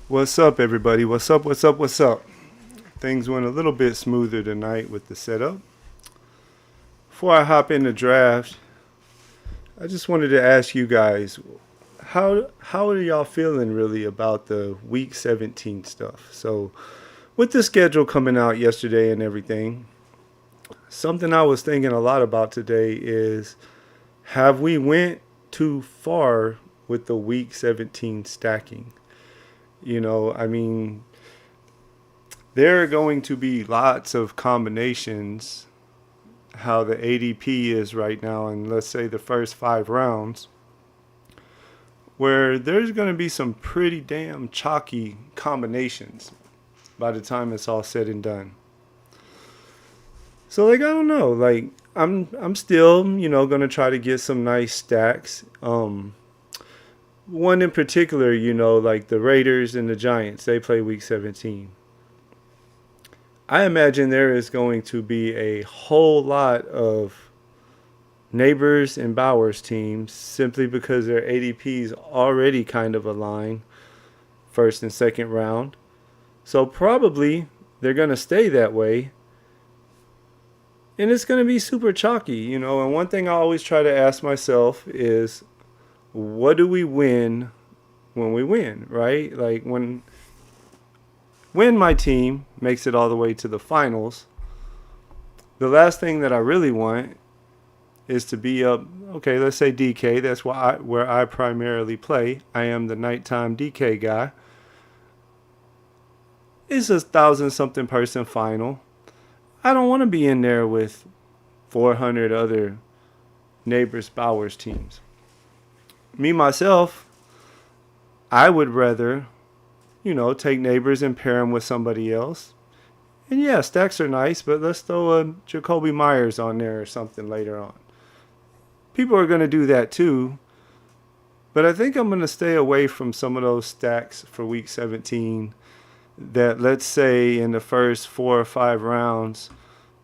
What's up, everybody? What's up? What's up? What's up? Things went a little bit smoother tonight with the setup. Before I hop in the draft, I just wanted to ask you guys how are y'all feeling really about the week 17 stuff? So, with the schedule coming out yesterday and everything, something I was thinking a lot about today is have we went too far with the week 17 stacking? I mean, there are going to be lots of combinations how the ADP is right now in, let's say, the first 5 rounds, where there's going to be some pretty damn chalky combinations by the time it's all said and done. So, like, I don't know. Like, I'm still, going to try to get some nice stacks. One in particular, like the Raiders and the Giants, they play week 17. I imagine there is going to be a whole lot of Neighbors and Bowers teams simply because their ADPs already kind of align first and second round. So probably they're going to stay that way. And it's going to be super chalky, And one thing I always try to ask myself is what do we win when we win, right? Like when my team makes it all the way to the finals, the last thing that I really want is to be up. Okay, let's say DK. That's where I primarily play. I am the nighttime DK guy. It's a 1,000 something person final. I don't want to be in there with 400 other Neighbors Bowers teams. Me myself, I would rather, take Neighbors and pair them with somebody else. And yeah, stacks are nice, but let's throw a Jacoby Myers on there or something later on. People are going to do that too. But I think I'm going to stay away from some of those stacks for week 17 that, let's say, in the first 4 or 5 rounds,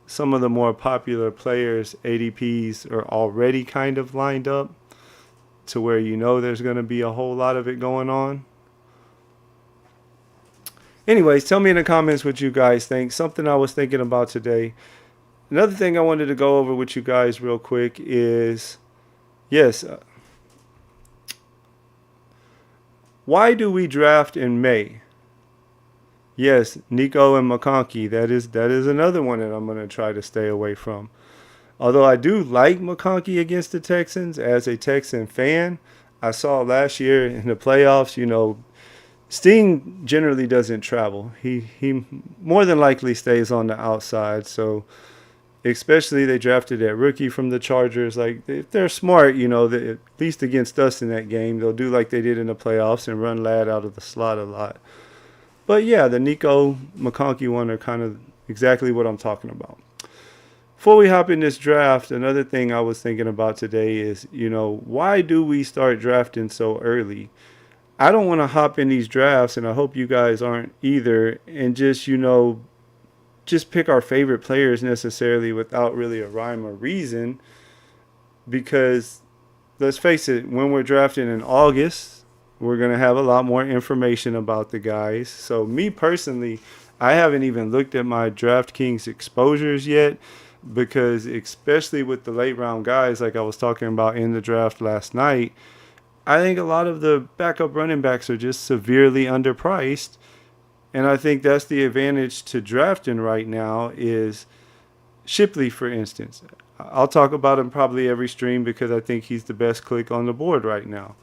some of the more popular players' ADPs are already kind of lined up to where there's going to be a whole lot of it going on. Anyways, tell me in the comments what you guys think. Something I was thinking about today. Another thing I wanted to go over with you guys real quick is, yes, why do we draft in May? Yes, Nico and McConkey. That is another one that I'm going to try to stay away from. Although I do like McConkey against the Texans as a Texan fan, I saw last year in the playoffs, Sting generally doesn't travel. He more than likely stays on the outside. So especially they drafted that rookie from the Chargers. Like, if they're smart, at least against us in that game, they'll do like they did in the playoffs and run Ladd out of the slot a lot. But yeah, the Nico McConkey one are kind of exactly what I'm talking about. Before we hop in this draft, another thing I was thinking about today is, why do we start drafting so early? I don't want to hop in these drafts, and I hope you guys aren't either, and just pick our favorite players necessarily without really a rhyme or reason. Because let's face it, when we're drafting in August, we're going to have a lot more information about the guys. So me personally, I haven't even looked at my DraftKings exposures yet, because especially with the late round guys like I was talking about in the draft last night, I think a lot of the backup running backs are just severely underpriced. And I think that's the advantage to drafting right now is Shipley, for instance. I'll talk about him probably every stream because I think he's the best click on the board right now.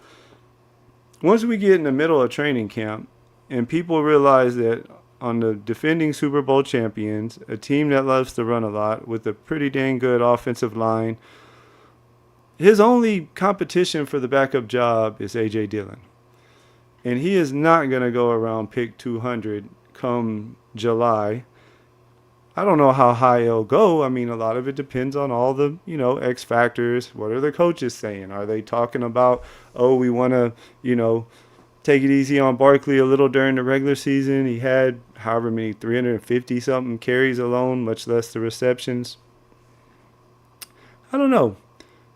Once we get in the middle of training camp and people realize that on the defending Super Bowl champions, a team that loves to run a lot with a pretty dang good offensive line, his only competition for the backup job is A.J. Dillon. And he is not going to go around pick 200 come July. I don't know how high he'll go. I mean, a lot of it depends on all the, X factors. What are the coaches saying? Are they talking about, oh, we want to, take it easy on Barkley a little during the regular season? He had however many, 350 something carries alone, much less the receptions. I don't know.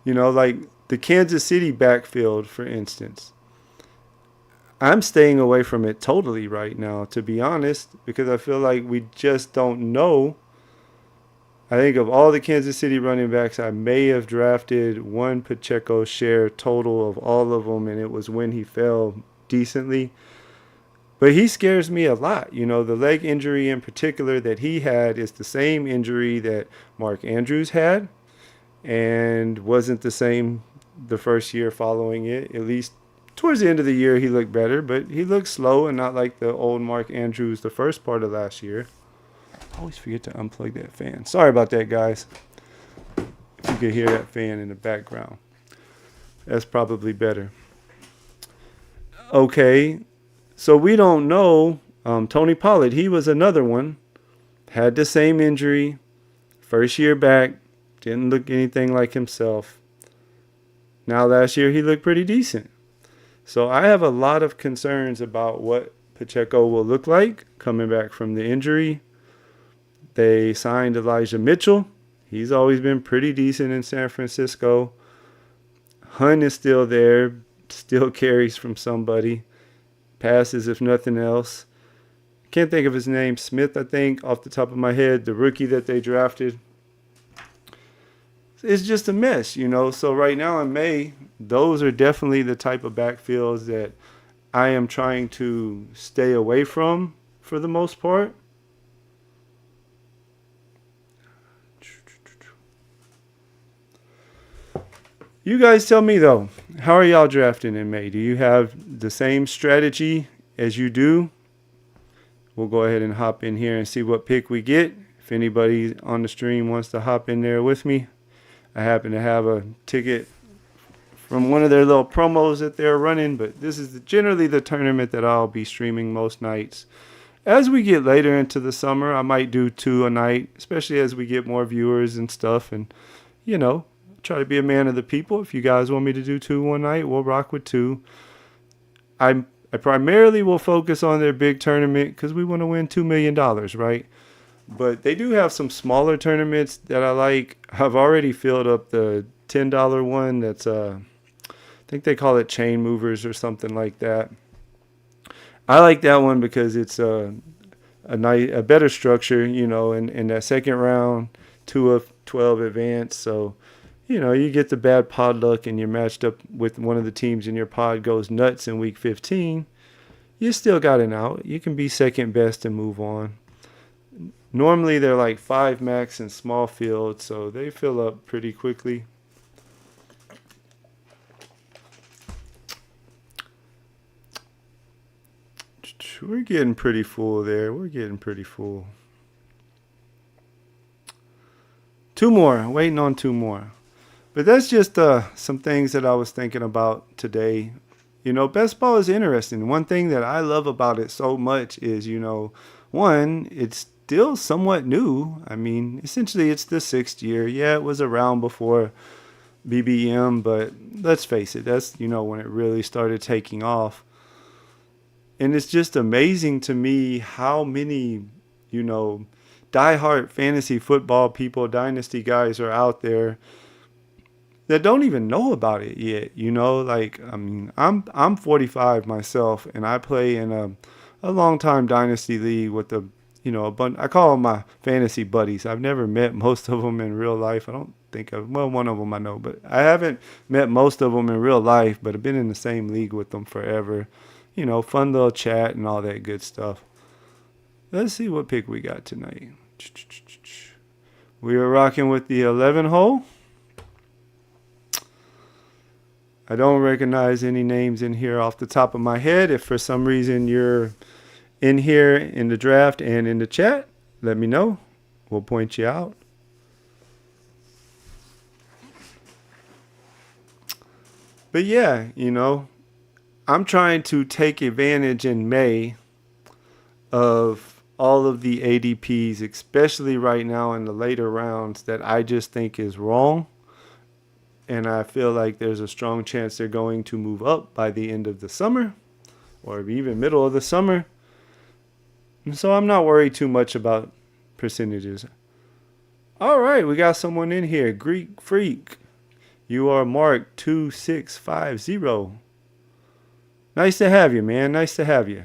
Like the Kansas City backfield, for instance. I'm staying away from it totally right now, to be honest, because I feel like we just don't know. I think of all the Kansas City running backs, I may have drafted one Pacheco share total of all of them, and it was when he fell decently. But he scares me a lot. You know, the leg injury in particular that he had is the same injury that Mark Andrews had, and wasn't the same the first year following it. At least towards the end of the year, he looked better, but he looked slow and not like the old Mark Andrews the first part of last year. I always forget to unplug that fan. Sorry about that, guys. If you could hear that fan in the background, that's probably better. Okay, so we don't know. Tony Pollard, he was another one. Had the same injury. First year back, didn't look anything like himself. Now last year he looked pretty decent. So I have a lot of concerns about what Pacheco will look like coming back from the injury. They signed Elijah Mitchell. He's always been pretty decent in San Francisco. Hunt is still there, still carries from somebody. Passes if nothing else. Can't think of his name. Smith, I think, off the top of my head, the rookie that they drafted. It's just a mess, you know. So right now in May, those are definitely the type of backfields that I am trying to stay away from for the most part. You guys tell me, though, how are y'all drafting in May? Do you have the same strategy as you do? We'll go ahead and hop in here and see what pick we get. If anybody on the stream wants to hop in there with me. I happen to have a ticket from one of their little promos that they're running, but this is generally the tournament that I'll be streaming most nights. As we get later into the summer, I might do 2 a night, especially as we get more viewers and stuff, and, you know, try to be a man of the people. If you guys want me to do 2 one night, we'll rock with 2. I primarily will focus on their big tournament because we want to win $2 million, right? But they do have some smaller tournaments that I like. I've already filled up the $10 one that's, I think they call it Chain Movers or something like that. I like that one because it's a better structure, you know, in that second round, 2 of 12 advance. So, you know, you get the bad pod luck and you're matched up with one of the teams in your pod goes nuts in week 15. You still got an out. You can be second best and move on. Normally they're like 5 max in small fields, so they fill up pretty quickly. We're getting pretty full there. We're getting pretty full. 2 more. Waiting on 2 more. But that's just some things that I was thinking about today. You know, best ball is interesting. One thing that I love about it so much is, you know, one, it's still somewhat new. I mean, essentially it's the 6th year. Yeah, it was around before BBM, but let's face it, that's, you know, when it really started taking off. And it's just amazing to me how many, you know, diehard fantasy football people, dynasty guys are out there that don't even know about it yet. You know, like, I mean, I'm 45 myself, and I play in a long time dynasty league with the, you know, a bunch. I call them my fantasy buddies. I've never met most of them in real life. I don't think well, one of them I know, but I haven't met most of them in real life. But I've been in the same league with them forever. You know, fun little chat and all that good stuff. Let's see what pick we got tonight. We are rocking with the 11 hole. I don't recognize any names in here off the top of my head. If for some reason you're in here in the draft and in the chat, let me know. We'll point you out. But yeah, you know, I'm trying to take advantage in May of all of the ADPs, especially right now in the later rounds, that I just think is wrong. And I feel like there's a strong chance they're going to move up by the end of the summer or even middle of the summer. And so I'm not worried too much about percentages. All right, we got someone in here. Greek Freak. You are marked 2650. Nice to have you, man. Nice to have you.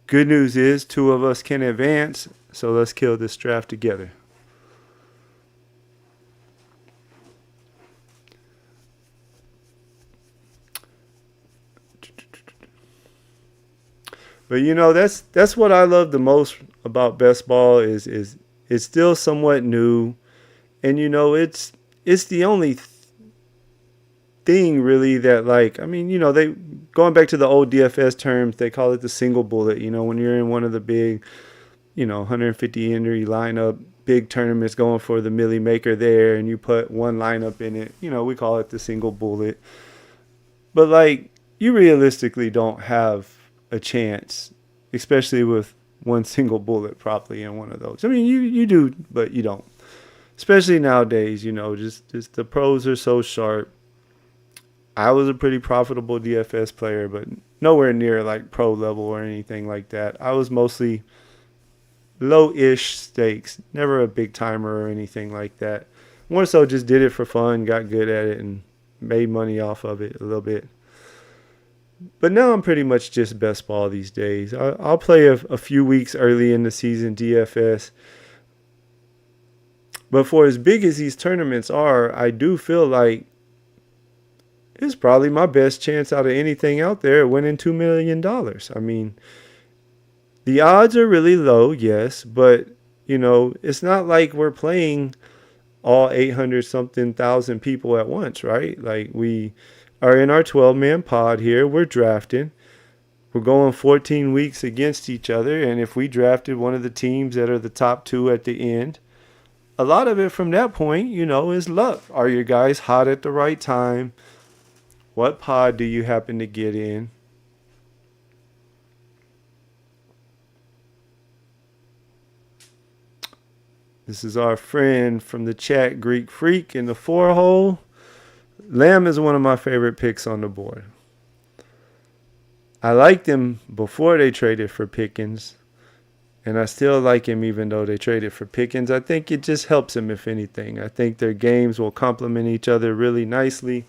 Good news is two of us can advance, so let's kill this draft together. But you know, that's what I love the most about best ball is it's still somewhat new, and you know it's the only thing really that, like, I mean, you know, they going back to the old DFS terms, they call it the single bullet. You know, when you're in one of the big, you know, 150 entry lineup big tournaments going for the millie maker there, and you put one lineup in it, you know, we call it the single bullet. But like, you realistically don't have a chance, especially with one single bullet probably in one of those. I mean, you do, but you don't. Especially nowadays, you know, just the pros are so sharp. I was a pretty profitable DFS player, but nowhere near like pro level or anything like that. I was mostly low-ish stakes, never a big timer or anything like that. More so just did it for fun, got good at it, and made money off of it a little bit. But now I'm pretty much just best ball these days. I'll play a few weeks early in the season DFS. But for as big as these tournaments are, I do feel like it's probably my best chance out of anything out there at winning $2 million. I mean, the odds are really low, yes, but you know, it's not like we're playing all 800 something thousand people at once, right? Like, we are in our 12-man pod here. We're drafting. We're going 14 weeks against each other, and if we drafted one of the teams that are the top two at the end, a lot of it from that point, you know, is luck. Are your guys hot at the right time? What pod do you happen to get in? This is our friend from the chat, Greek Freak, in the 4-hole. Lamb is one of my favorite picks on the board. I liked him before they traded for Pickens, and I still like him even though they traded for Pickens. I think it just helps him, if anything. I think their games will complement each other really nicely.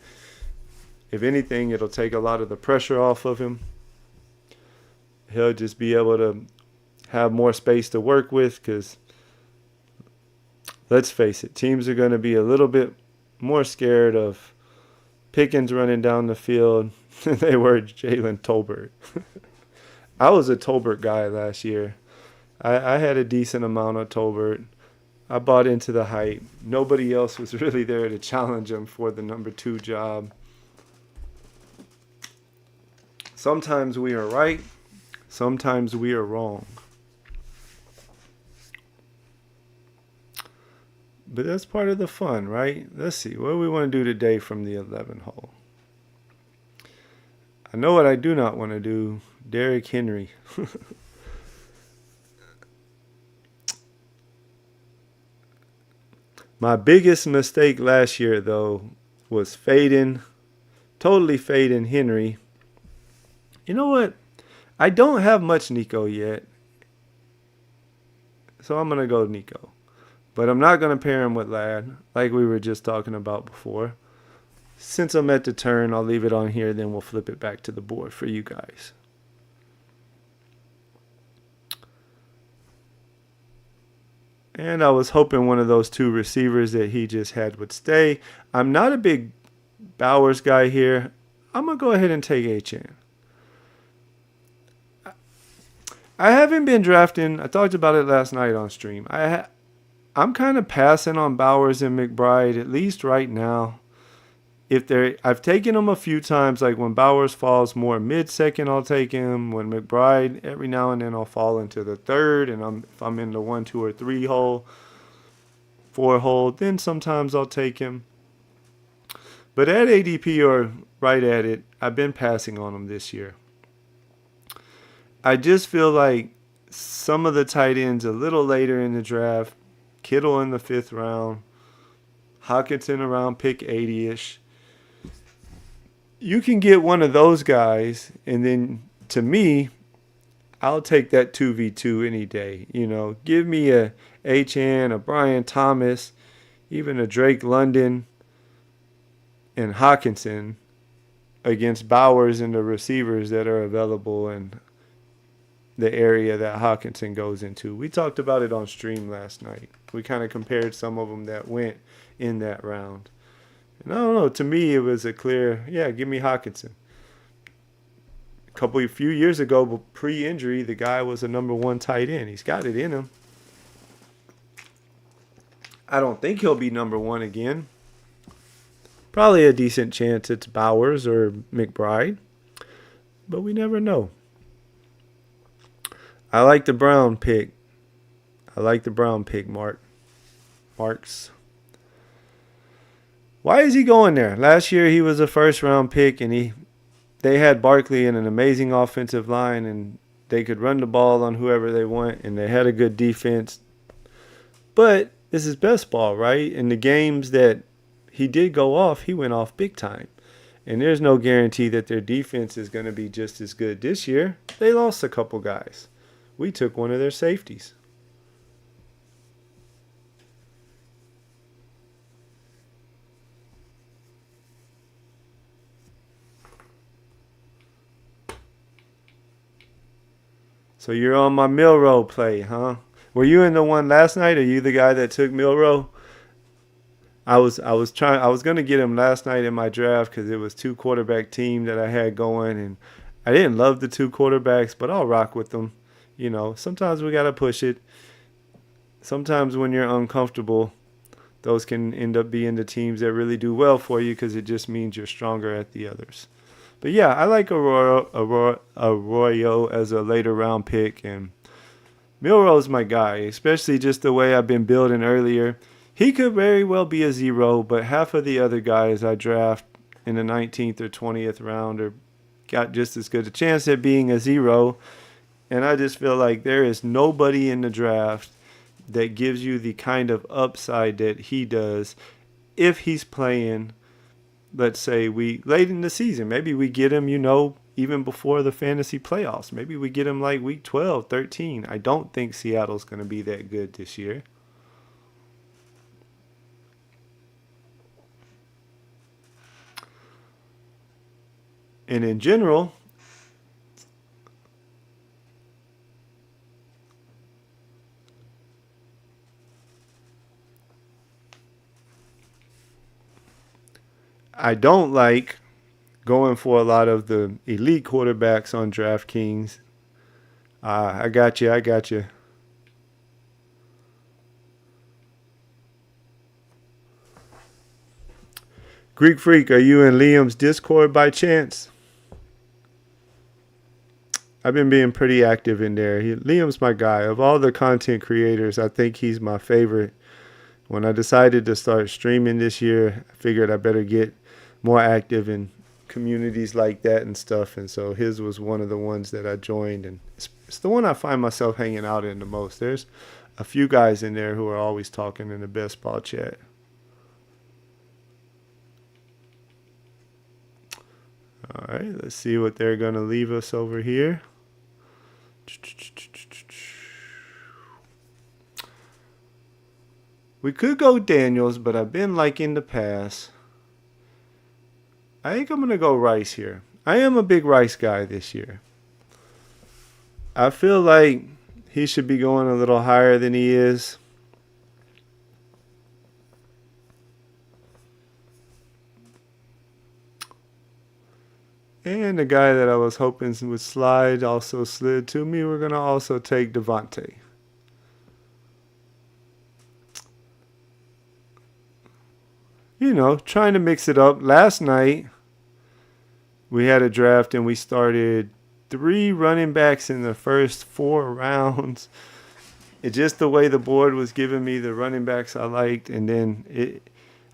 If anything, it'll take a lot of the pressure off of him. He'll just be able to have more space to work with because, let's face it, teams are going to be a little bit more scared of Pickens running down the field than they were Jalen Tolbert. I was a Tolbert guy last year. I had a decent amount of Tolbert. I bought into the hype. Nobody else was really there to challenge him for the number 2 job. Sometimes we are right. Sometimes we are wrong. But that's part of the fun, right? Let's see. What do we want to do today from the 11 hole? I know what I do not want to do. Derrick Henry. My biggest mistake last year, though, was totally fading Henry. You know what? I don't have much Nico yet, so I'm going to go Nico. But I'm not going to pair him with Ladd, like we were just talking about before. Since I'm at the turn, I'll leave it on here, then we'll flip it back to the board for you guys. And I was hoping one of those 2 receivers that he just had would stay. I'm not a big Bowers guy here. I'm going to go ahead and take HN. I haven't been drafting. I talked about it last night on stream. I'm kind of passing on Bowers and McBride, at least right now. I've taken them a few times, like when Bowers falls more mid-second, I'll take him. When McBride, every now and then I'll fall into the 3rd, and if I'm in the 1, 2, or 3 hole, 4 hole, then sometimes I'll take him. But at ADP or right at it, I've been passing on him this year. I just feel like some of the tight ends a little later in the draft, Kittle in the 5th round, Hockenson around pick 80-ish. You can get one of those guys, and then to me, I'll take that 2v2 any day. You know, give me a HN, a Brian Thomas, even a Drake London. and Hawkinson against Bowers and the receivers that are available in the area that Hawkinson goes into. We talked about it on stream last night. We kind of compared some of them that went in that round. And I don't know, to me it was a clear, yeah, give me Hawkinson. A few years ago, but pre-injury, the guy was a number 1 tight end. He's got it in him. I don't think he'll be number 1 again. Probably a decent chance it's Bowers or McBride, but we never know. I like the Brown pick. Marks. Why is he going there? Last year he was a first-round pick, and they had Barkley in an amazing offensive line, and they could run the ball on whoever they want, and they had a good defense. But this is best ball, right? In the games that he did go off, he went off big time. And there's no guarantee that their defense is going to be just as good this year. They lost a couple guys. We took one of their safeties. So you're on my Milrow play, huh? Were you in the one last night? Are you the guy that took Milrow? I was gonna get him last night in my draft because it was 2 quarterback team that I had going, and I didn't love the 2 quarterbacks, but I'll rock with them. You know, sometimes we gotta push it. Sometimes when you're uncomfortable, those can end up being the teams that really do well for you because it just means you're stronger at the others. But yeah, I like Arroyo as a later round pick, and Milrow's my guy, especially just the way I've been building earlier. He could very well be a 0, but half of the other guys I draft in the 19th or 20th round are got just as good a chance at being a 0. And I just feel like there is nobody in the draft that gives you the kind of upside that he does if he's playing. Let's say late in the season, maybe we get him, even before the fantasy playoffs. Maybe we get him like week 12, 13. I don't think Seattle's going to be that good this year. And in general, I don't like going for a lot of the elite quarterbacks on DraftKings. I got you. Greek Freak, are you in Liam's Discord by chance? I've been being pretty active in there. Liam's my guy. Of all the content creators, I think he's my favorite. When I decided to start streaming this year, I figured I better get more active in communities like that and stuff. And so his was one of the ones that I joined. And it's the one I find myself hanging out in the most. There's a few guys in there who are always talking in the best ball chat. All right, let's see what they're going to leave us over here. We could go Daniels, but I've been liking the pass. I think I'm going to go Rice here. I am a big Rice guy this year. I feel like he should be going a little higher than he is. And the guy that I was hoping would slide also slid to me. We're going to also take Devontae. Trying to mix it up. Last night, we had a draft and we started 3 running backs in the first 4 rounds. It's just the way the board was giving me the running backs I liked. And then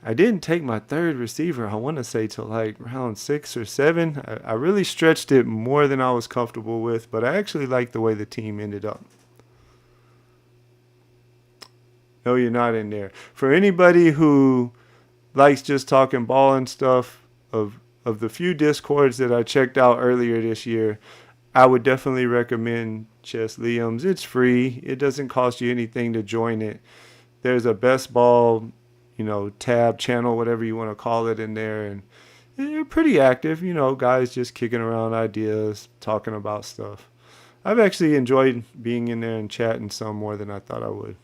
I didn't take my 3rd receiver, I want to say, till like round 6 or 7. I really stretched it more than I was comfortable with, but I actually liked the way the team ended up. No, you're not in there. For anybody who likes just talking ball and stuff, of the few Discords that I checked out earlier this year, I would definitely recommend Chess Liam's. It's free. It doesn't cost you anything to join it. There's a best ball, tab, channel, whatever you want to call it in there. And they're pretty active, guys just kicking around ideas, talking about stuff. I've actually enjoyed being in there and chatting some more than I thought I would.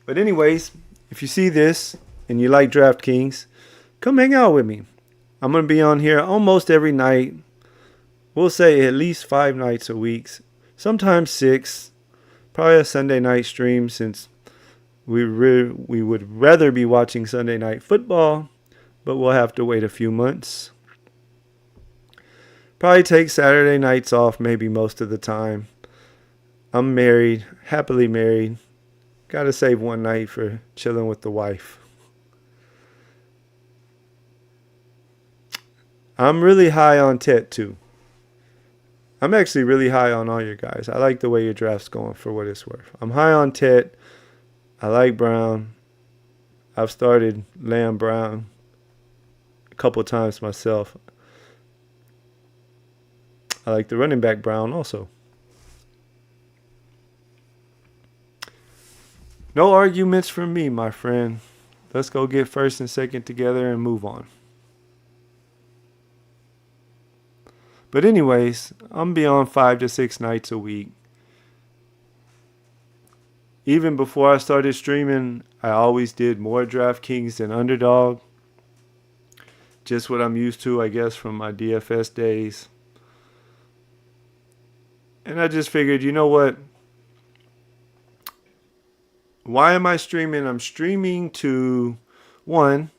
But anyways, if you see this and you like DraftKings, come hang out with me. I'm going to be on here almost every night. We'll say at least 5 nights a week, sometimes 6. Probably a Sunday night stream since we would rather be watching Sunday night football, but we'll have to wait a few months. Probably take Saturday nights off maybe most of the time. I'm married, happily married. Got to save one night for chilling with the wife. I'm really high on Tet too. I'm actually really high on all your guys. I like the way your draft's going for what it's worth. I'm high on Tet. I like Brown. I've started Lamb Brown a couple times myself. I like the running back Brown also. No arguments from me, my friend. Let's go get first and second together and move on. But anyways, I'm beyond 5 to 6 nights a week. Even before I started streaming, I always did more DraftKings than Underdog. Just what I'm used to, I guess, from my DFS days. And I just figured, you know what? Why am I streaming? I'm streaming to, one,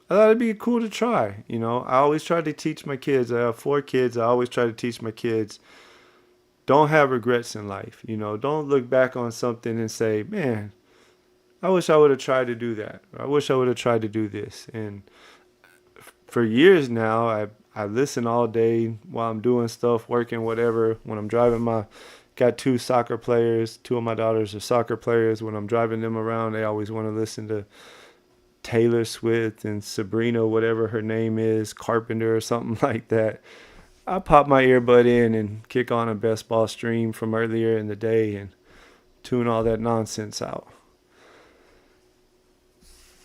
I thought it'd be cool to try. I always try to teach my kids. I have 4 kids. I always try to teach my kids, don't have regrets in life. Don't look back on something and say, man, I wish I would have tried to do that. I wish I would have tried to do this. And for years now, I listen all day while I'm doing stuff, working, whatever. When I'm driving got 2 soccer players. 2 of my daughters are soccer players. When I'm driving them around, they always want to listen to Taylor Swift and Sabrina, whatever her name is, Carpenter or something like that. I pop my earbud in and kick on a best ball stream from earlier in the day and tune all that nonsense out.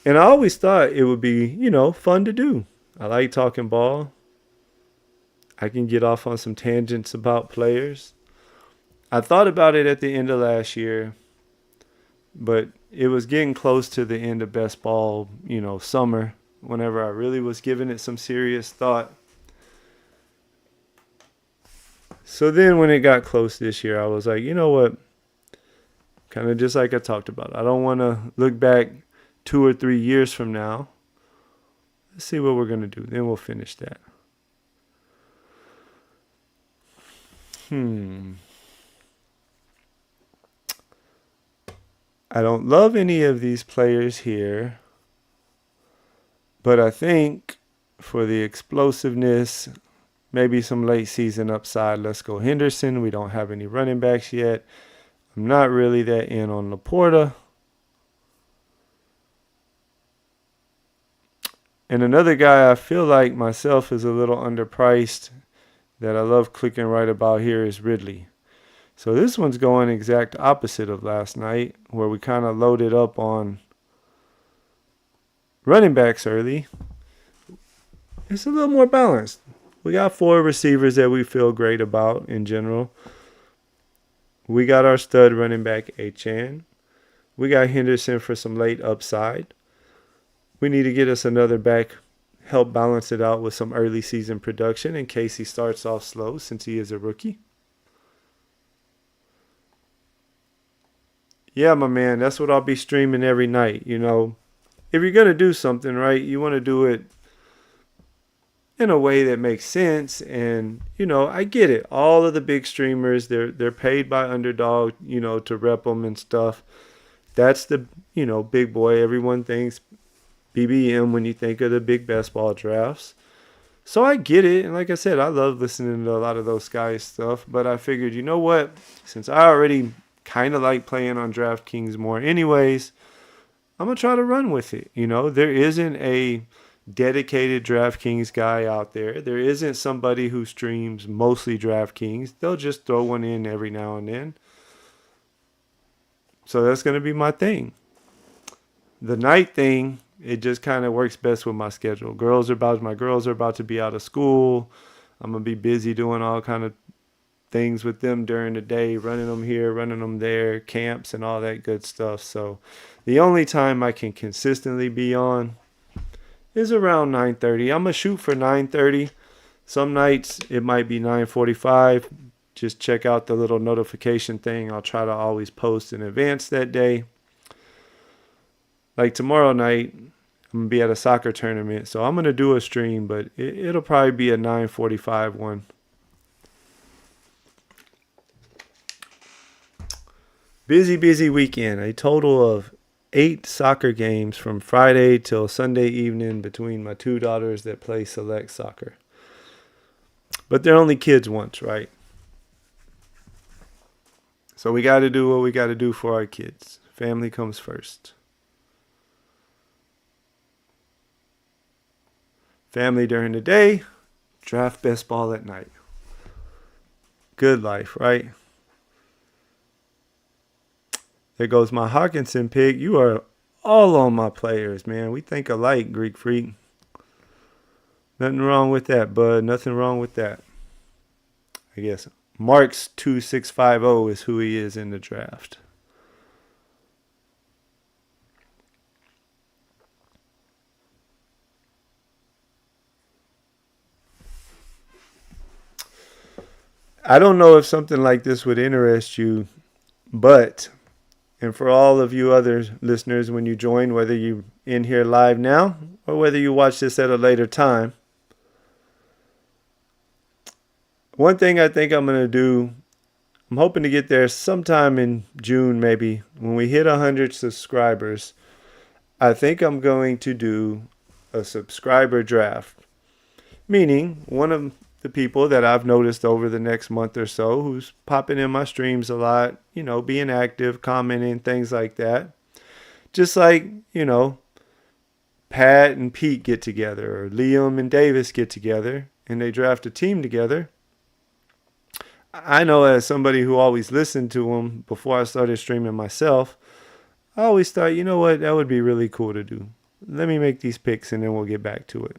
And I always thought it would be, fun to do. I like talking ball. I can get off on some tangents about players. I thought about it at the end of last year, but it was getting close to the end of best ball, summer, whenever I really was giving it some serious thought. So then when it got close this year, I was like, you know what? Kind of just like I talked about. I don't want to look back 2 or 3 years from now. Let's see what we're going to do. Then we'll finish that. I don't love any of these players here, but I think for the explosiveness, maybe some late season upside, let's go Henderson. We don't have any running backs yet. I'm not really that in on Laporta. And another guy I feel like myself is a little underpriced that I love clicking right about here is Ridley. So this one's going exact opposite of last night, where we kind of loaded up on running backs early. It's a little more balanced. We got 4 receivers that we feel great about in general. We got our stud running back, Achane. We got Henderson for some late upside. We need to get us another back, help balance it out with some early season production in case he starts off slow since he is a rookie. Yeah, my man, that's what I'll be streaming every night. If you're going to do something, right, you want to do it in a way that makes sense. And, I get it. All of the big streamers, they're paid by Underdog, to rep them and stuff. That's the, big boy. Everyone thinks BBM when you think of the big best ball drafts. So I get it. And like I said, I love listening to a lot of those guys' stuff. But I figured, you know what? Since I already kind of like playing on DraftKings more anyways, I'm going to try to run with it. There isn't a dedicated DraftKings guy out there. There isn't somebody who streams mostly DraftKings. They'll just throw one in every now and then. So that's going to be my thing. The night thing, it just kind of works best with my schedule. My girls are about to be out of school. I'm going to be busy doing all kind of things with them during the day, running them here, running them there, camps and all that good stuff. So the only time I can consistently be on is around 9:30. I'm going to shoot for 9:30. Some nights it might be 9:45. Just check out the little notification thing. I'll try to always post in advance that day. Like tomorrow night, I'm going to be at a soccer tournament, so I'm going to do a stream, but it'll probably be a 9:45 one. Busy weekend. A total of 8 soccer games from Friday till Sunday evening between my 2 daughters that play select soccer. But they're only kids once, right? So we got to do what we got to do for our kids. Family comes first. Family during the day, draft best ball at night. Good life, right? There goes my Hawkinson pick. You are all on my players, man. We think alike, Greek Freak. Nothing wrong with that, bud. Nothing wrong with that. I guess Mark's 2650 is who he is in the draft. I don't know if something like this would interest you, but, and for all of you other listeners, when you join, whether you're in here live now or whether you watch this at a later time, one thing I think I'm going to do, I'm hoping to get there sometime in June maybe, when we hit 100 subscribers. I think I'm going to do a subscriber draft, meaning one of the people that I've noticed over the next month or so who's popping in my streams a lot, being active, commenting, things like that. Just like, Pat and Pete get together, or Liam and Davis get together, and they draft a team together. I know as somebody who always listened to them before I started streaming myself, I always thought, you know what, that would be really cool to do. Let me make these picks and then we'll get back to it.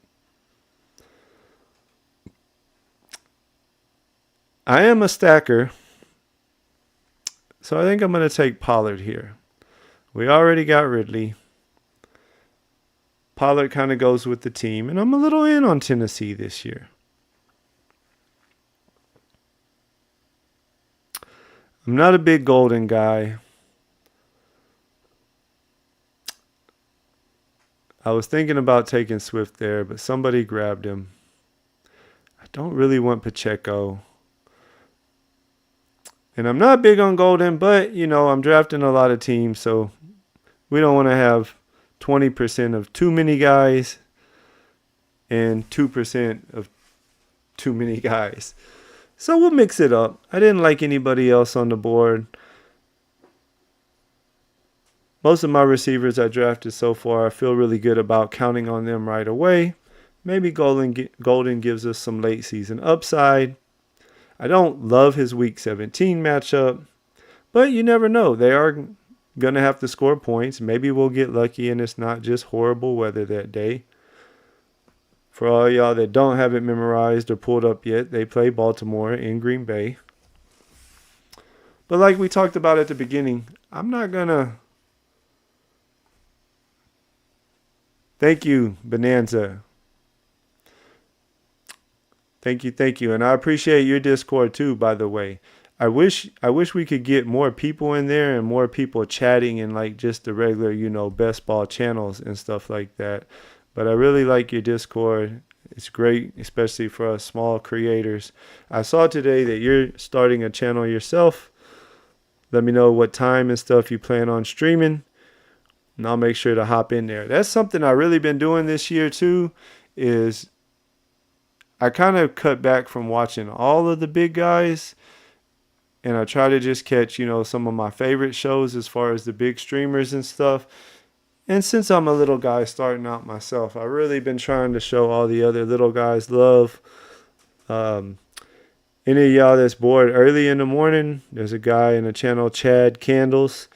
I am a stacker, so I think I'm going to take Pollard here. We already got Ridley. Pollard kind of goes with the team, and I'm a little in on Tennessee this year. I'm not a big Golden guy. I was thinking about taking Swift there, but somebody grabbed him. I don't really want Pacheco. And I'm not big on Golden, but, I'm drafting a lot of teams, so we don't want to have 20% of too many guys and 2% of too many guys. So we'll mix it up. I didn't like anybody else on the board. Most of my receivers I drafted so far, I feel really good about counting on them right away. Maybe Golden gives us some late season upside. I don't love his Week 17 matchup, but you never know. They are going to have to score points. Maybe we'll get lucky and it's not just horrible weather that day. For all y'all that don't have it memorized or pulled up yet, they play Baltimore in Green Bay. But like we talked about at the beginning, I'm not going to... Thank you, Bonanza. Thank you. And I appreciate your Discord too, by the way. I wish we could get more people in there and more people chatting in like just the regular, best ball channels and stuff like that. But I really like your Discord. It's great, especially for us small creators. I saw today that you're starting a channel yourself. Let me know what time and stuff you plan on streaming, and I'll make sure to hop in there. That's something I've really been doing this year too, is I kind of cut back from watching all of the big guys, and I try to just catch, some of my favorite shows as far as the big streamers and stuff. And since I'm a little guy starting out myself, I've really been trying to show all the other little guys love. Any of y'all that's bored early in the morning, there's a guy in the channel, Chad Candles.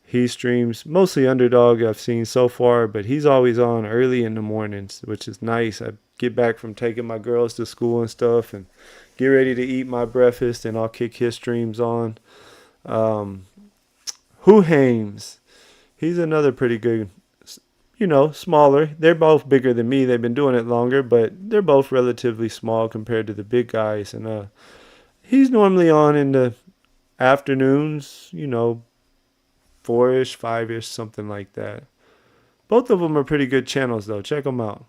He streams mostly Underdog I've seen so far, but he's always on early in the mornings, which is nice. I get back from taking my girls to school and stuff and get ready to eat my breakfast, and I'll kick his streams on. Um, Who Hames? He's another pretty good, smaller. They're both bigger than me. They've been doing it longer, but they're both relatively small compared to the big guys. And he's normally on in the afternoons, 4-ish, 5-ish, something like that. Both of them are pretty good channels, though. Check them out.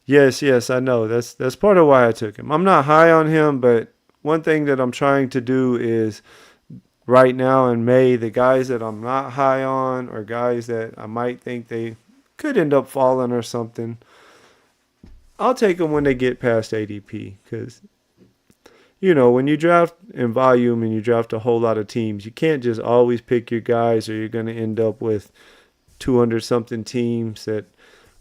Yes, I know. That's part of why I took him. I'm not high on him, but one thing that I'm trying to do is right now in May, the guys that I'm not high on or guys that I might think they could end up falling or something, I'll take them when they get past ADP. Because, when you draft in volume and you draft a whole lot of teams, you can't just always pick your guys or you're going to end up with 200 something teams that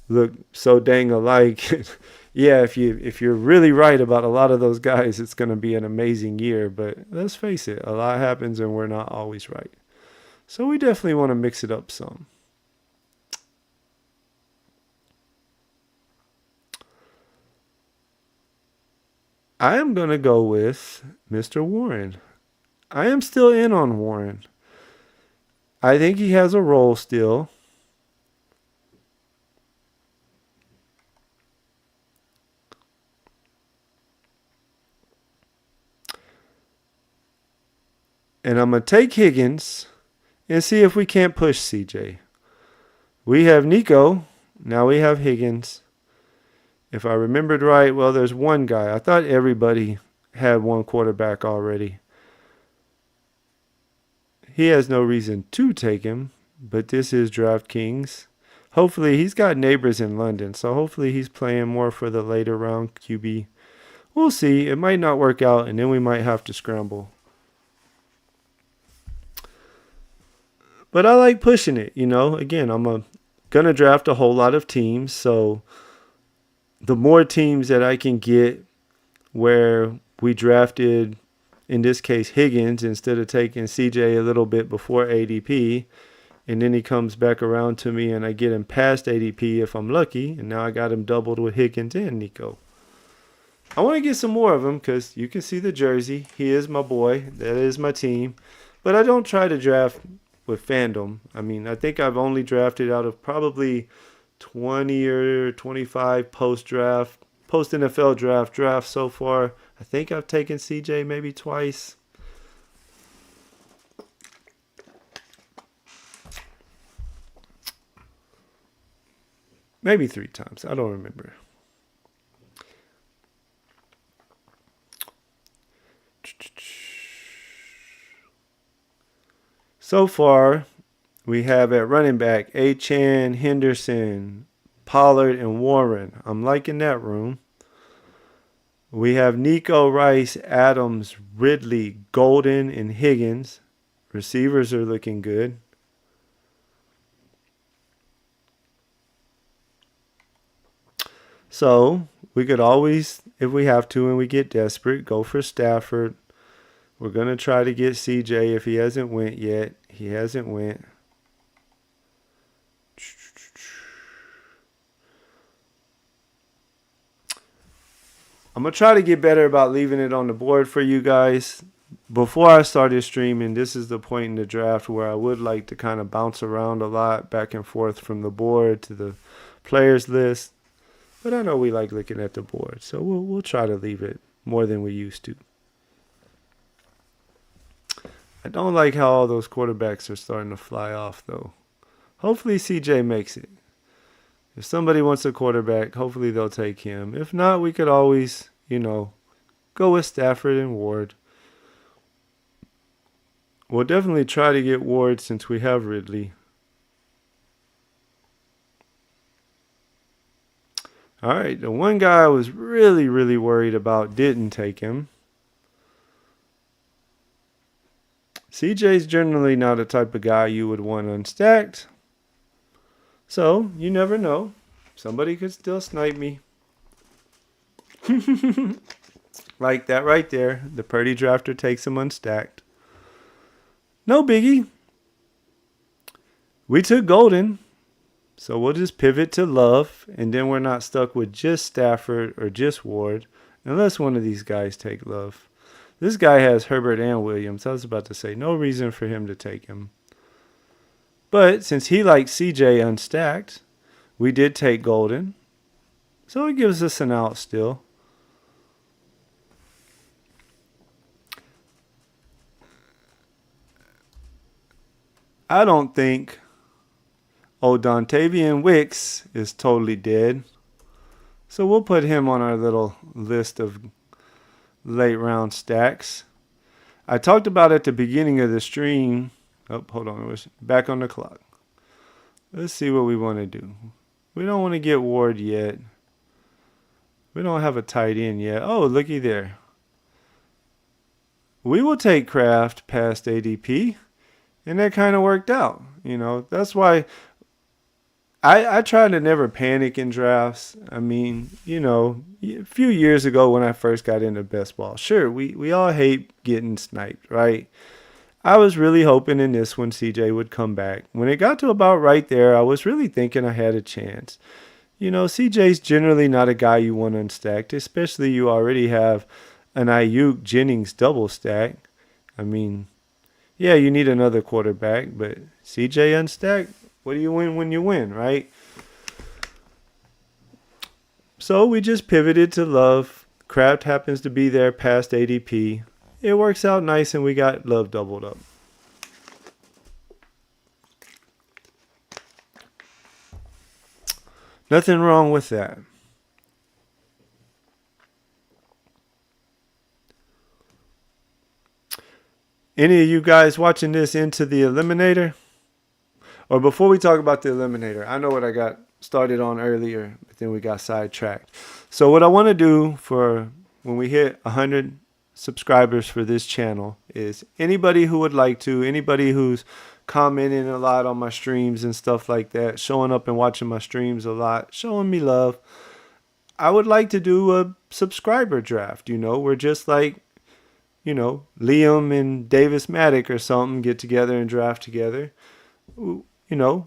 look so dang alike. Yeah, if you're really right about a lot of those guys, it's going to be an amazing year. But let's face it, a lot happens and we're not always right. So we definitely want to mix it up some. I am going to go with Mr. Warren. I am still in on Warren. I think he has a role still. And I'm going to take Higgins and see if we can't push CJ. We have Nico. Now we have Higgins. If I remembered right, well, there's one guy. I thought everybody had one quarterback already. He has no reason to take him, but this is DraftKings. Hopefully, he's got neighbors in London, so hopefully he's playing more for the later round QB. We'll see. It might not work out, and then we might have to scramble. But I like pushing it, Again, I'm going to draft a whole lot of teams, so the more teams that I can get where we drafted, in this case, Higgins, instead of taking CJ a little bit before ADP, and then he comes back around to me and I get him past ADP if I'm lucky, and now I got him doubled with Higgins and Nico. I want to get some more of him because you can see the jersey. He is my boy. That is my team. But I don't try to draft with fandom. I mean, I think I've only drafted out of probably 20 or 25 post-NFL drafts so far. I think I've taken CJ maybe twice. Maybe 3 times. I don't remember. So far, we have at running back Achane, Henderson, Pollard, and Warren. I'm liking that room. We have Nico, Rice, Adams, Ridley, Golden, and Higgins. Receivers are looking good. So we could always, if we have to and we get desperate, go for Stafford. We're going to try to get CJ if he hasn't went yet. He hasn't went. I'm going to try to get better about leaving it on the board for you guys. Before I started streaming, this is the point in the draft where I would like to kind of bounce around a lot, back and forth from the board to the players list. But I know we like looking at the board, so we'll try to leave it more than we used to. I don't like how all those quarterbacks are starting to fly off, though. Hopefully CJ makes it. If somebody wants a quarterback, hopefully they'll take him. If not, we could always, go with Stafford and Ward. We'll definitely try to get Ward since we have Ridley. All right, the one guy I was really, really worried about didn't take him. CJ's generally not a type of guy you would want unstacked. So, you never know. Somebody could still snipe me. Like that right there. The Purdy drafter takes him unstacked. No biggie. We took Golden, so we'll just pivot to Love, and then we're not stuck with just Stafford or just Ward, unless one of these guys take Love. This guy has Herbert and Williams. I was about to say, no reason for him to take him. But since he likes CJ unstacked, we did take Golden. So it gives us an out still. I don't think Dontavian Wicks is totally dead. So we'll put him on our little list of late round stacks. I talked about at the beginning of the stream. Oh, hold on. We're back on the clock. Let's see what we want to do. We don't want to get Ward yet. We don't have a tight end yet. Oh, looky there. We will take Kraft past ADP. And that kind of worked out. You know, that's why I try to never panic in drafts. I mean, you know, a few years ago when I first got into best ball, sure, we all hate getting sniped, right? I was really hoping in this one CJ would come back. When it got to about right there, I was really thinking I had a chance. You know, CJ's generally not a guy you want unstacked, especially you already have an Ayuk Jennings double stack. I mean, yeah, you need another quarterback, but CJ unstacked, what do you win when you win, right? So we just pivoted to Love. Kraft happens to be there past ADP. It works out nice, and we got Love doubled up. Nothing wrong with that. Any of you guys watching this into the Eliminator? Or before we talk about the Eliminator, I know what I got started on earlier, but then we got sidetracked. So what I want to do for when we hit 100 subscribers for this channel is anybody who would like to, anybody who's commenting a lot on my streams and stuff like that, showing up and watching my streams a lot, showing me love, I would like to do a subscriber draft. You know, we're just like, you know, Liam and Davis Maddock or something get together and draft together. You know,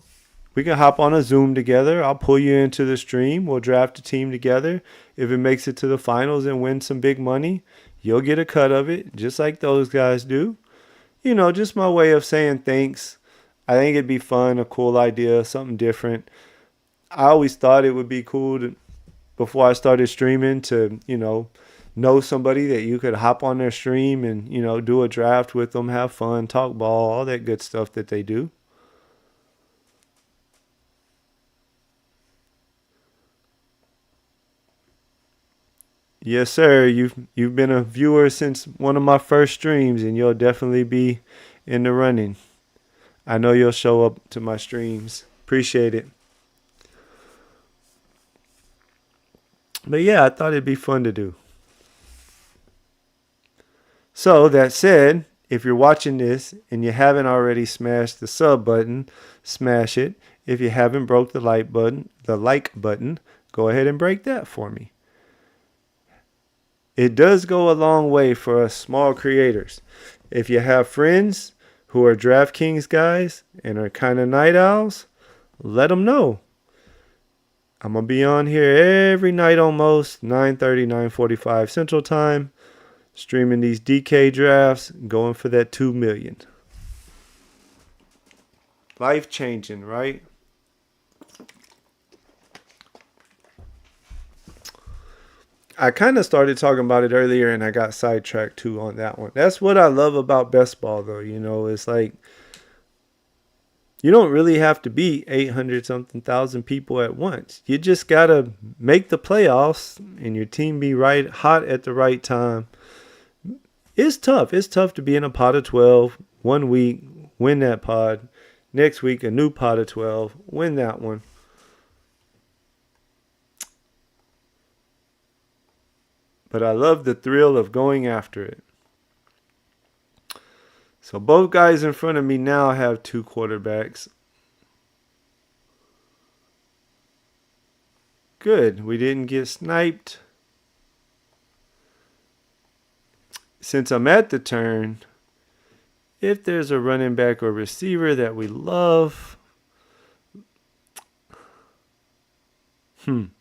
we can hop on a Zoom together. I'll pull you into the stream. We'll draft a team together. If it makes it to the finals and win some big money, you'll get a cut of it, just like those guys do. You know, just my way of saying thanks. I think it'd be fun, a cool idea, something different. I always thought it would be cool to, before I started streaming, to, you know somebody that you could hop on their stream and, you know, do a draft with them, have fun, talk ball, all that good stuff that they do. Yes, sir. You've been a viewer since one of my first streams, and you'll definitely be in the running. I know you'll show up to my streams. Appreciate it. But yeah, I thought it'd be fun to do. So that said, if you're watching this and you haven't already smashed the sub button, smash it. If you haven't broke the like button, go ahead and break that for me. It does go a long way for us small creators. If you have friends who are DraftKings guys and are kind of night owls, let them know. I'm going to be on here every night almost, 9:30, 9:45 Central Time. Streaming these DK drafts, going for that 2 million. Life changing, right? I kind of started talking about it earlier and I got sidetracked too on that one. That's what I love about best ball though. You know, it's like you don't really have to beat 800 something thousand people at once. You just got to make the playoffs and your team be right hot at the right time. It's tough. It's tough to be in a pot of 12 1 week, win that pod. Next week, a new pot of 12, win that one. But I love the thrill of going after it. So both guys in front of me now have 2 quarterbacks. Good. We didn't get sniped. Since I'm at the turn, if there's a running back or receiver that we love, I'm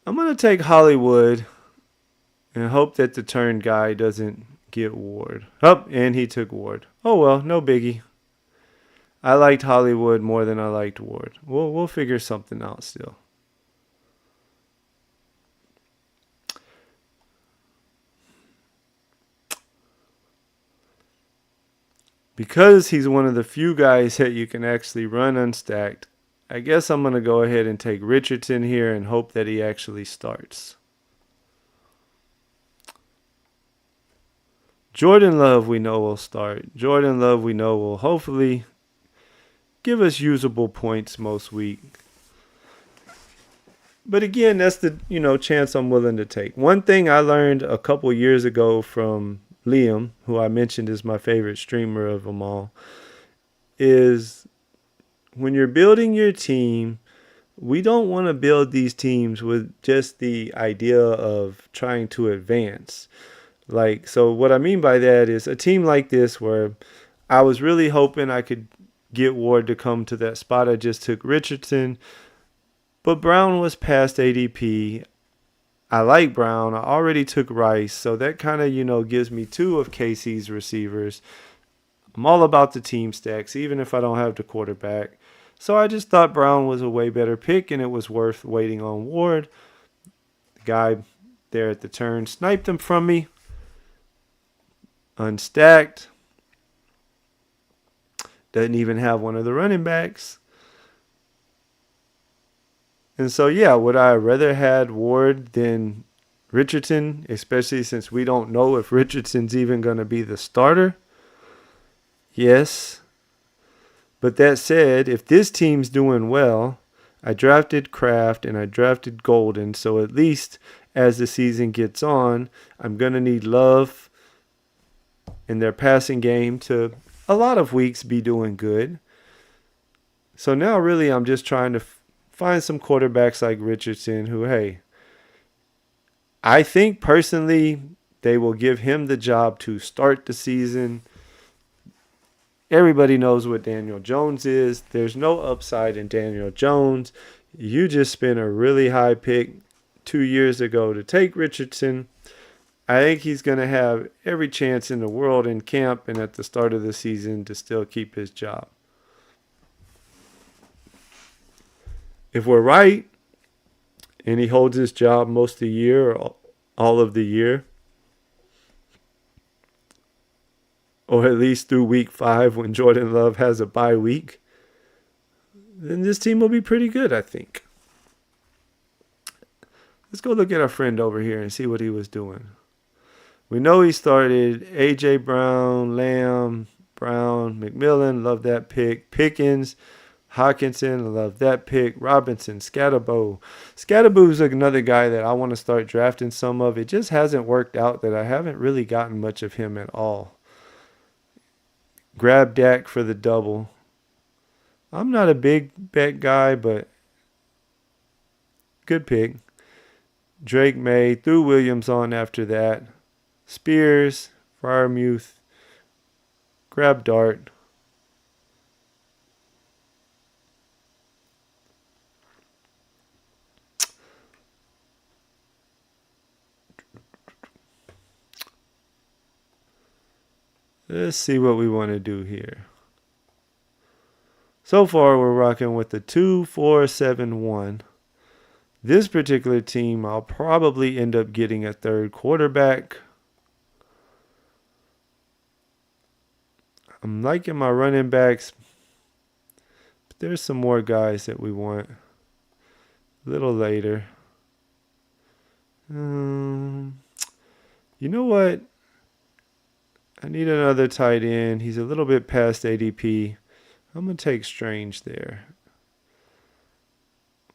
going to take Hollywood and hope that the turn guy doesn't get Ward. Oh, and he took Ward. Oh well, no biggie. I liked Hollywood more than I liked Ward. We'll figure something out still. Because he's one of the few guys that you can actually run unstacked, I guess I'm going to go ahead and take Richardson here and hope that he actually starts. Jordan Love we know will start. Jordan Love we know will hopefully give us usable points most week. But again, that's the chance I'm willing to take. One thing I learned a couple years ago from Liam, who I mentioned is my favorite streamer of them all, is when you're building your team, we don't want to build these teams with just the idea of trying to advance. So what I mean by that is a team like this where I was really hoping I could get Ward to come to that spot. I just took Richardson, but Brown was past ADP. I like Brown. I already took Rice, so that kind of, gives me two of KC's receivers. I'm all about the team stacks, even if I don't have the quarterback. So I just thought Brown was a way better pick, and it was worth waiting on Ward. The guy there at the turn sniped him from me. Unstacked. Doesn't even have one of the running backs. And so, yeah, would I rather had Ward than Richardson, especially since we don't know if Richardson's even going to be the starter? Yes. But that said, if this team's doing well, I drafted Kraft and I drafted Golden, so at least as the season gets on, I'm going to need Love in their passing game to a lot of weeks be doing good. So now really I'm just trying to find some quarterbacks like Richardson who, hey, I think personally they will give him the job to start the season. Everybody knows what Daniel Jones is. There's no upside in Daniel Jones. You just spent a really high pick 2 years ago to take Richardson. I think he's going to have every chance in the world in camp and at the start of the season to still keep his job. If we're right and he holds his job most of the year or all of the year, or at least through week 5 when Jordan Love has a bye week, then this team will be pretty good, I think. Let's go look at our friend over here and see what he was doing. We know he started A.J. Brown, Lamb, Brown, McMillan, love that pick. Pickens, Hawkinson, love that pick. Robinson, Scatterbo. Scatterboo's another guy that I want to start drafting some of. It just hasn't worked out that I haven't really gotten much of him at all. Grab Dak for the double. I'm not a big bet guy, but good pick. Drake May, threw Williams on after that. Spears, Freiermuth, grab Dart. Let's see what we want to do here. So far, we're rocking with the 2-4-7-1. This particular team, I'll probably end up getting a third quarterback. I'm liking my running backs, but there's some more guys that we want a little later. You know what? I need another tight end. He's a little bit past ADP. I'm going to take Strange there.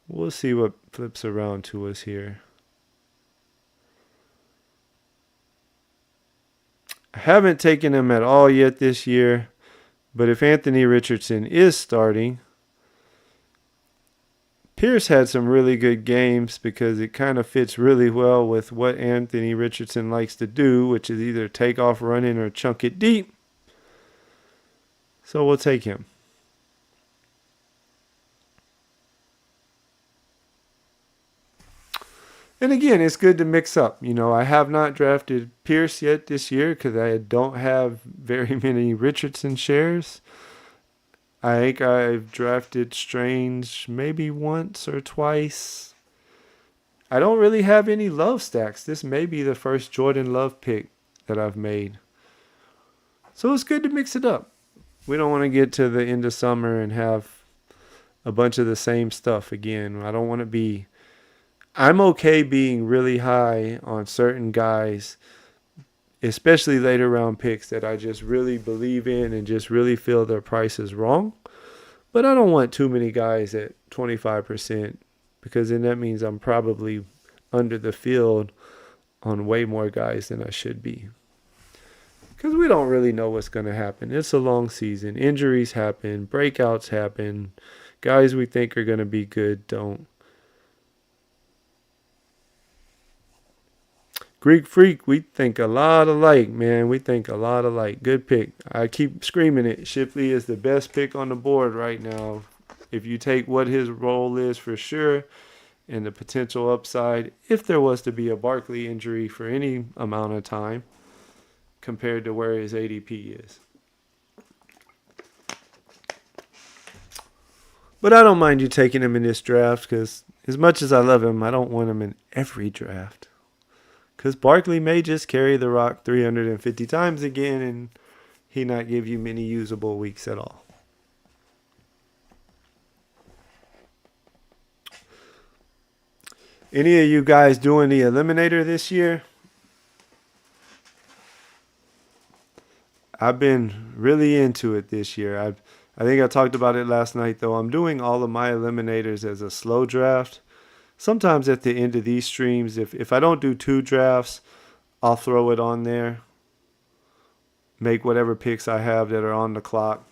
We'll see what flips around to us here. I haven't taken him at all yet this year, but if Anthony Richardson is starting, Pierce had some really good games because it kind of fits really well with what Anthony Richardson likes to do, which is either take off running or chunk it deep. So we'll take him. And again, it's good to mix up. You know, I have not drafted Pierce yet this year because I don't have very many Richardson shares. I think I've drafted Strange maybe once or twice. I don't really have any Love stacks. This may be the first Jordan Love pick that I've made. So it's good to mix it up. We don't want to get to the end of summer and have a bunch of the same stuff again. I don't want to be... I'm okay being really high on certain guys, especially later round picks that I just really believe in and just really feel their price is wrong. But I don't want too many guys at 25% because then that means I'm probably under the field on way more guys than I should be. Because we don't really know what's going to happen. It's a long season. Injuries happen. Breakouts happen. Guys we think are going to be good don't. Greek Freak, we think a lot alike, man. We think a lot alike. Good pick. I keep screaming it. Shipley is the best pick on the board right now. If you take what his role is for sure and the potential upside, if there was to be a Barkley injury for any amount of time compared to where his ADP is. But I don't mind you taking him in this draft because as much as I love him, I don't want him in every draft. Because Barkley may just carry the rock 350 times again and he not give you many usable weeks at all. Any of you guys doing the Eliminator this year? I've been really into it this year. I think I talked about it last night, though. I'm doing all of my Eliminators as a slow draft. Sometimes at the end of these streams, if I don't do 2 drafts, I'll throw it on there. Make whatever picks I have that are on the clock.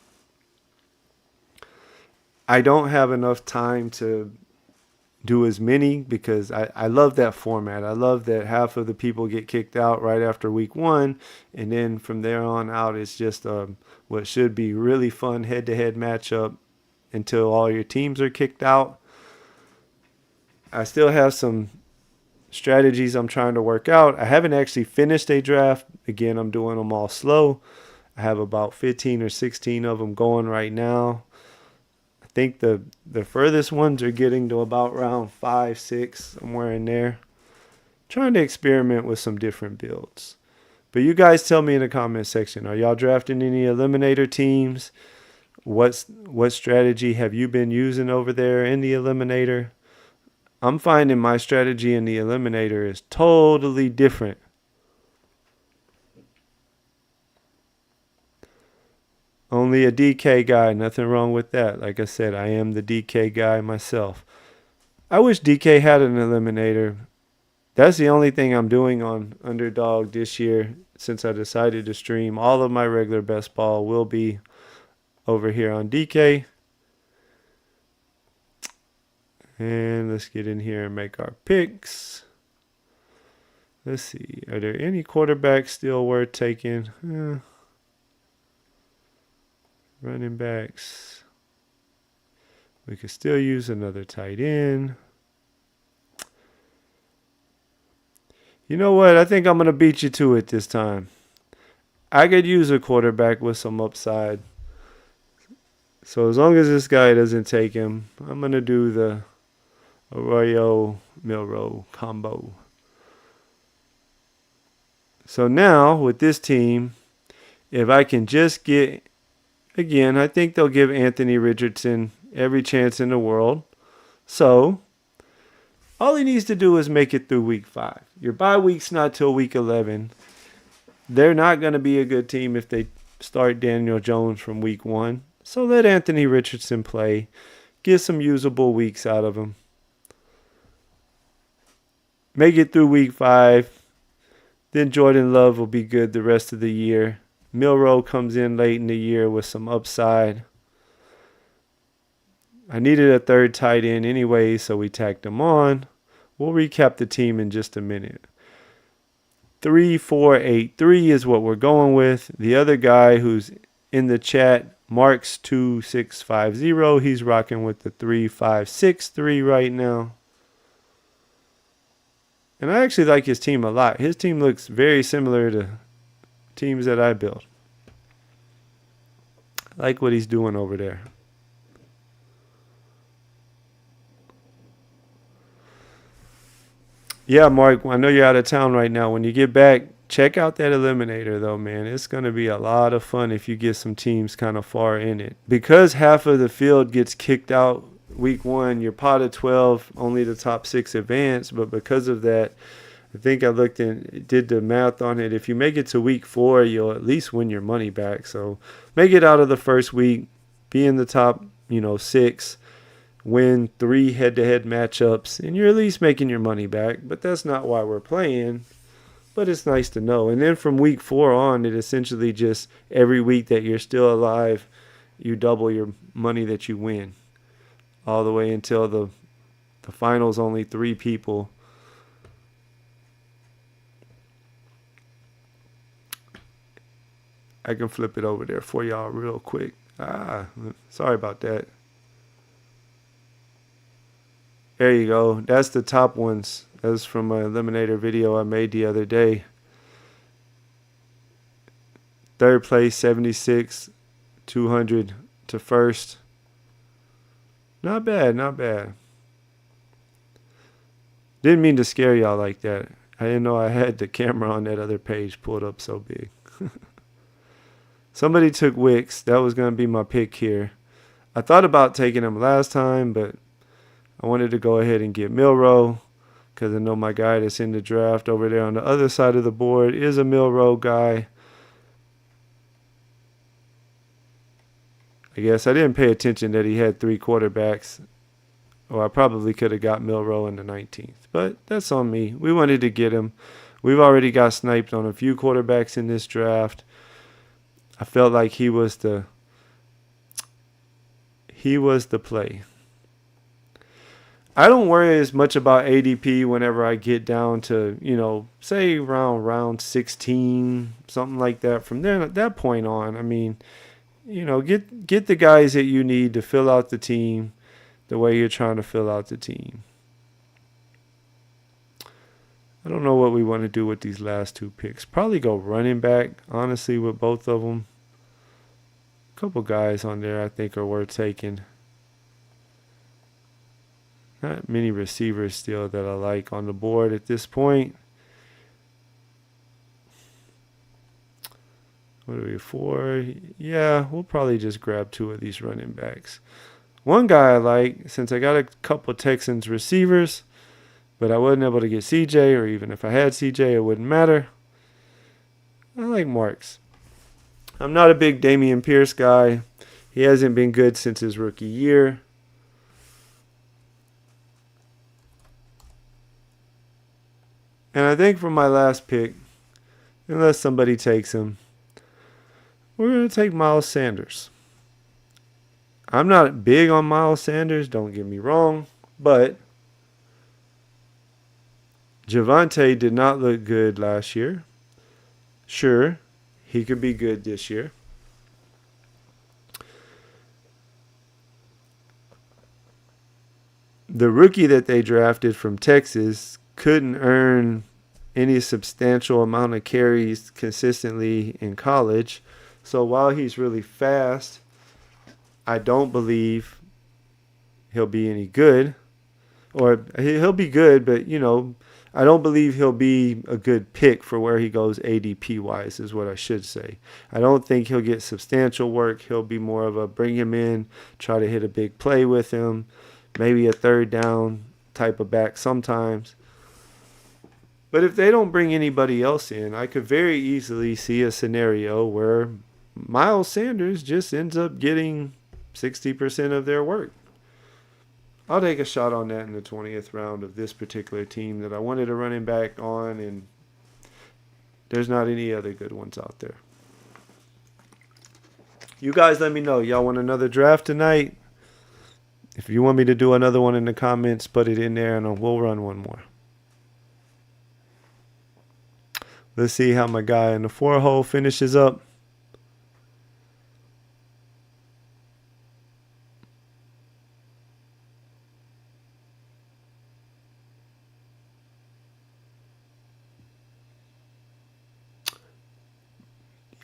I don't have enough time to do as many because I love that format. I love that half of the people get kicked out right after week 1. And then from there on out, it's just what should be really fun head-to-head matchup until all your teams are kicked out. I still have some strategies I'm trying to work out. I haven't actually finished a draft. Again, I'm doing them all slow. I have about 15 or 16 of them going right now. I think the furthest ones are getting to about round 5, 6, somewhere in there. Trying to experiment with some different builds. But you guys tell me in the comment section, are y'all drafting any Eliminator teams? What strategy have you been using over there in the Eliminator? I'm finding my strategy in the Eliminator is totally different. Only a DK guy, nothing wrong with that. Like I said, I am the DK guy myself. I wish DK had an Eliminator. That's the only thing I'm doing on Underdog this year since I decided to stream. All of my regular best ball will be over here on DK. And let's get in here and make our picks. Let's see. Are there any quarterbacks still worth taking? Running backs. We could still use another tight end. You know what? I think I'm going to beat you to it this time. I could use a quarterback with some upside. So as long as this guy doesn't take him, I'm going to do the Arroyo Milroe combo. So now with this team, if I can just get, again, I think they'll give Anthony Richardson every chance in the world. So all he needs to do is make it through week 5. Your bye week's not till week 11. They're not going to be a good team if they start Daniel Jones from week 1. So let Anthony Richardson play. Get some usable weeks out of him. Make it through week 5. Then Jordan Love will be good the rest of the year. Milroe comes in late in the year with some upside. I needed a third tight end anyway, so we tacked him on. We'll recap the team in just a minute. 3-4-8-3 is what we're going with. The other guy who's in the chat, Marks2650, he's rocking with the 3-5-6-3 right now. And I actually like his team a lot. His team looks very similar to teams that I build. I like what he's doing over there. Yeah, Mark, I know you're out of town right now. When you get back, check out that Eliminator, though, man. It's going to be a lot of fun if you get some teams kind of far in it. Because half of the field gets kicked out week one, your pot of 12, only the top 6 advance. But because of that, I think I looked and did the math on it. If you make it to week 4, you'll at least win your money back. So make it out of the first week, be in the top, 6, win 3 head-to-head matchups, and you're at least making your money back. But that's not why we're playing. But it's nice to know. And then from week 4 on, it essentially just every week that you're still alive, you double your money that you win. All the way until the finals, only 3 people. I can flip it over there for y'all real quick. Sorry about that. There you go. That's the top ones. That's from an Eliminator video I made the other day. Third place, 76, 200 to first. Not bad, not bad. Didn't mean to scare y'all like that. I didn't know I had the camera on that other page pulled up so big. Somebody took Wicks. That was going to be my pick here. I thought about taking him last time, but I wanted to go ahead and get Milrow because I know my guy that's in the draft over there on the other side of the board is a Milrow guy. I guess I didn't pay attention that he had 3 quarterbacks. Or I probably could have got Milrow in the 19th. But that's on me. We wanted to get him. We've already got sniped on a few quarterbacks in this draft. I felt like he was the play. I don't worry as much about ADP whenever I get down to, say round 16, something like that. From there, at that point on, I mean, get the guys that you need to fill out the team the way you're trying to fill out the team. I don't know what we want to do with these last 2 picks. Probably go running back, honestly, with both of them. A couple guys on there I think are worth taking. Not many receivers still that I like on the board at this point. What are we, 4? Yeah, we'll probably just grab 2 of these running backs. One guy I like, since I got a couple Texans receivers, but I wasn't able to get CJ, or even if I had CJ, it wouldn't matter. I like Marks. I'm not a big Dameon Pierce guy. He hasn't been good since his rookie year. And I think for my last pick, unless somebody takes him, we're going to take Miles Sanders. I'm not big on Miles Sanders, don't get me wrong, but Javonte did not look good last year. Sure, he could be good this year. The rookie that they drafted from Texas couldn't earn any substantial amount of carries consistently in college. So while he's really fast, I don't believe he'll be any good. Or he'll be good, but, I don't believe he'll be a good pick for where he goes ADP-wise is what I should say. I don't think he'll get substantial work. He'll be more of a bring him in, try to hit a big play with him, maybe a third down type of back sometimes. But if they don't bring anybody else in, I could very easily see a scenario where Miles Sanders just ends up getting 60% of their work. I'll take a shot on that in the 20th round of this particular team that I wanted a running back on, and there's not any other good ones out there. You guys let me know. Y'all want another draft tonight? If you want me to do another one in the comments, put it in there and we'll run one more. Let's see how my guy in the 4-hole finishes up.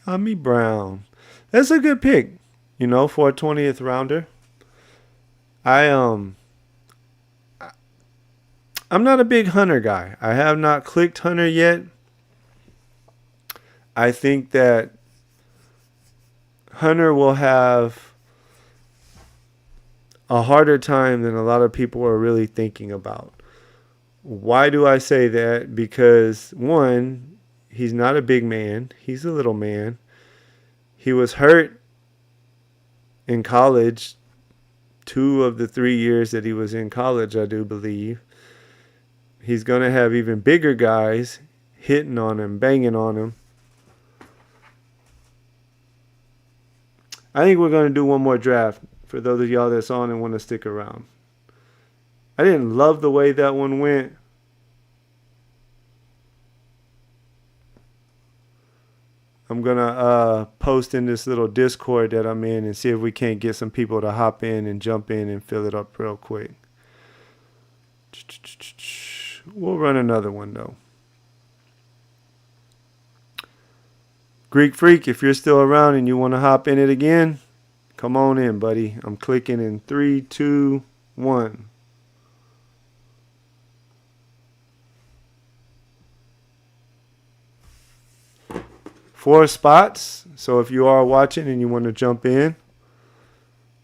Tommy Brown. That's a good pick, for a 20th rounder. I I'm not a big Hunter guy. I have not clicked Hunter yet. I think that Hunter will have a harder time than a lot of people are really thinking about. Why do I say that? Because, one, he's not a big man. He's a little man. He was hurt in college 2 of the 3 years that he was in college, I do believe. He's going to have even bigger guys hitting on him, banging on him. I think we're going to do one more draft for those of y'all that's on and want to stick around. I didn't love the way that one went. I'm going to post in this little Discord that I'm in and see if we can't get some people to hop in and jump in and fill it up real quick. We'll run another one, though. Greek Freak, if you're still around and you want to hop in it again, come on in, buddy. I'm clicking in 3, 2, 1. Four spots. So if you are watching and you want to jump in,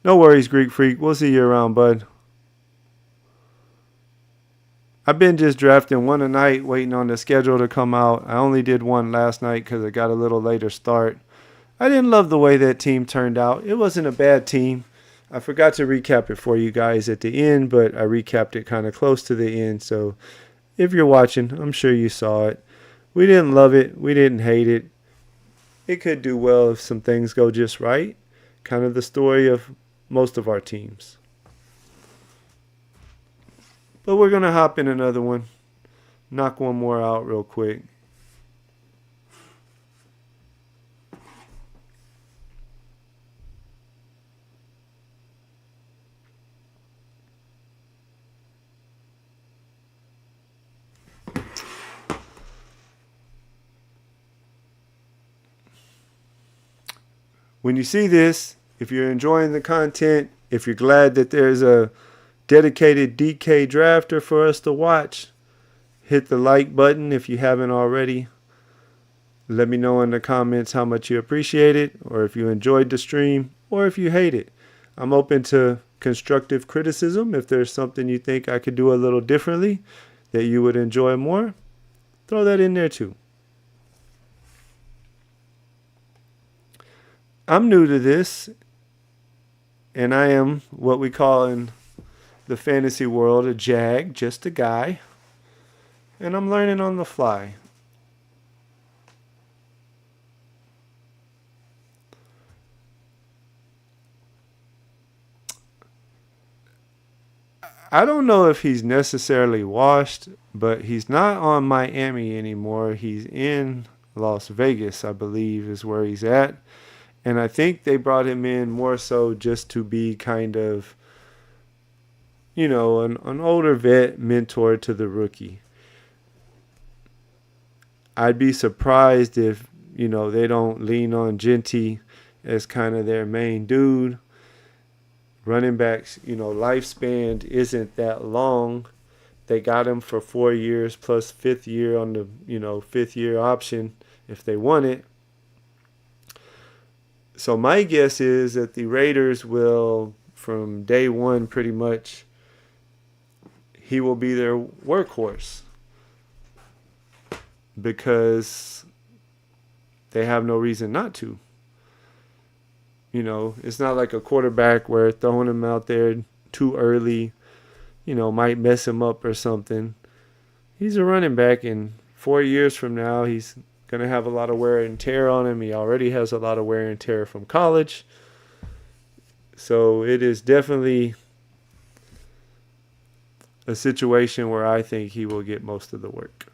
no worries, Greek Freak. We'll see you around, bud. I've been just drafting one a night, waiting on the schedule to come out. I only did one last night because I got a little later start. I didn't love the way that team turned out. It wasn't a bad team. I forgot to recap it for you guys at the end, but I recapped it kind of close to the end. So if you're watching, I'm sure you saw it. We didn't love it. We didn't hate it. It could do well if some things go just right. Kind of the story of most of our teams. But we're going to hop in another one. Knock one more out real quick. When you see this, if you're enjoying the content, if you're glad that there's a dedicated DK drafter for us to watch, hit the like button if you haven't already. Let me know in the comments how much you appreciate it, or if you enjoyed the stream, or if you hate it. I'm open to constructive criticism. If there's something you think I could do a little differently that you would enjoy more, throw that in there too. I'm new to this, and I am what we call in the fantasy world a jag, just a guy, and I'm learning on the fly. I don't know if he's necessarily washed, but he's not on Miami anymore. He's in Las Vegas, I believe, is where he's at. And I think they brought him in more so just to be kind of, an older vet mentor to the rookie. I'd be surprised if, they don't lean on Genty as kind of their main dude. Running backs, lifespan isn't that long. They got him for 4 years plus 5th year on the, 5th year option if they want it. So my guess is that the Raiders will, from day one pretty much, he will be their workhorse. Because they have no reason not to. It's not like a quarterback where throwing him out there too early, might mess him up or something. He's a running back, and 4 years from now, he's going to have a lot of wear and tear on him. He already has a lot of wear and tear from college. So it is definitely a situation where I think he will get most of the work.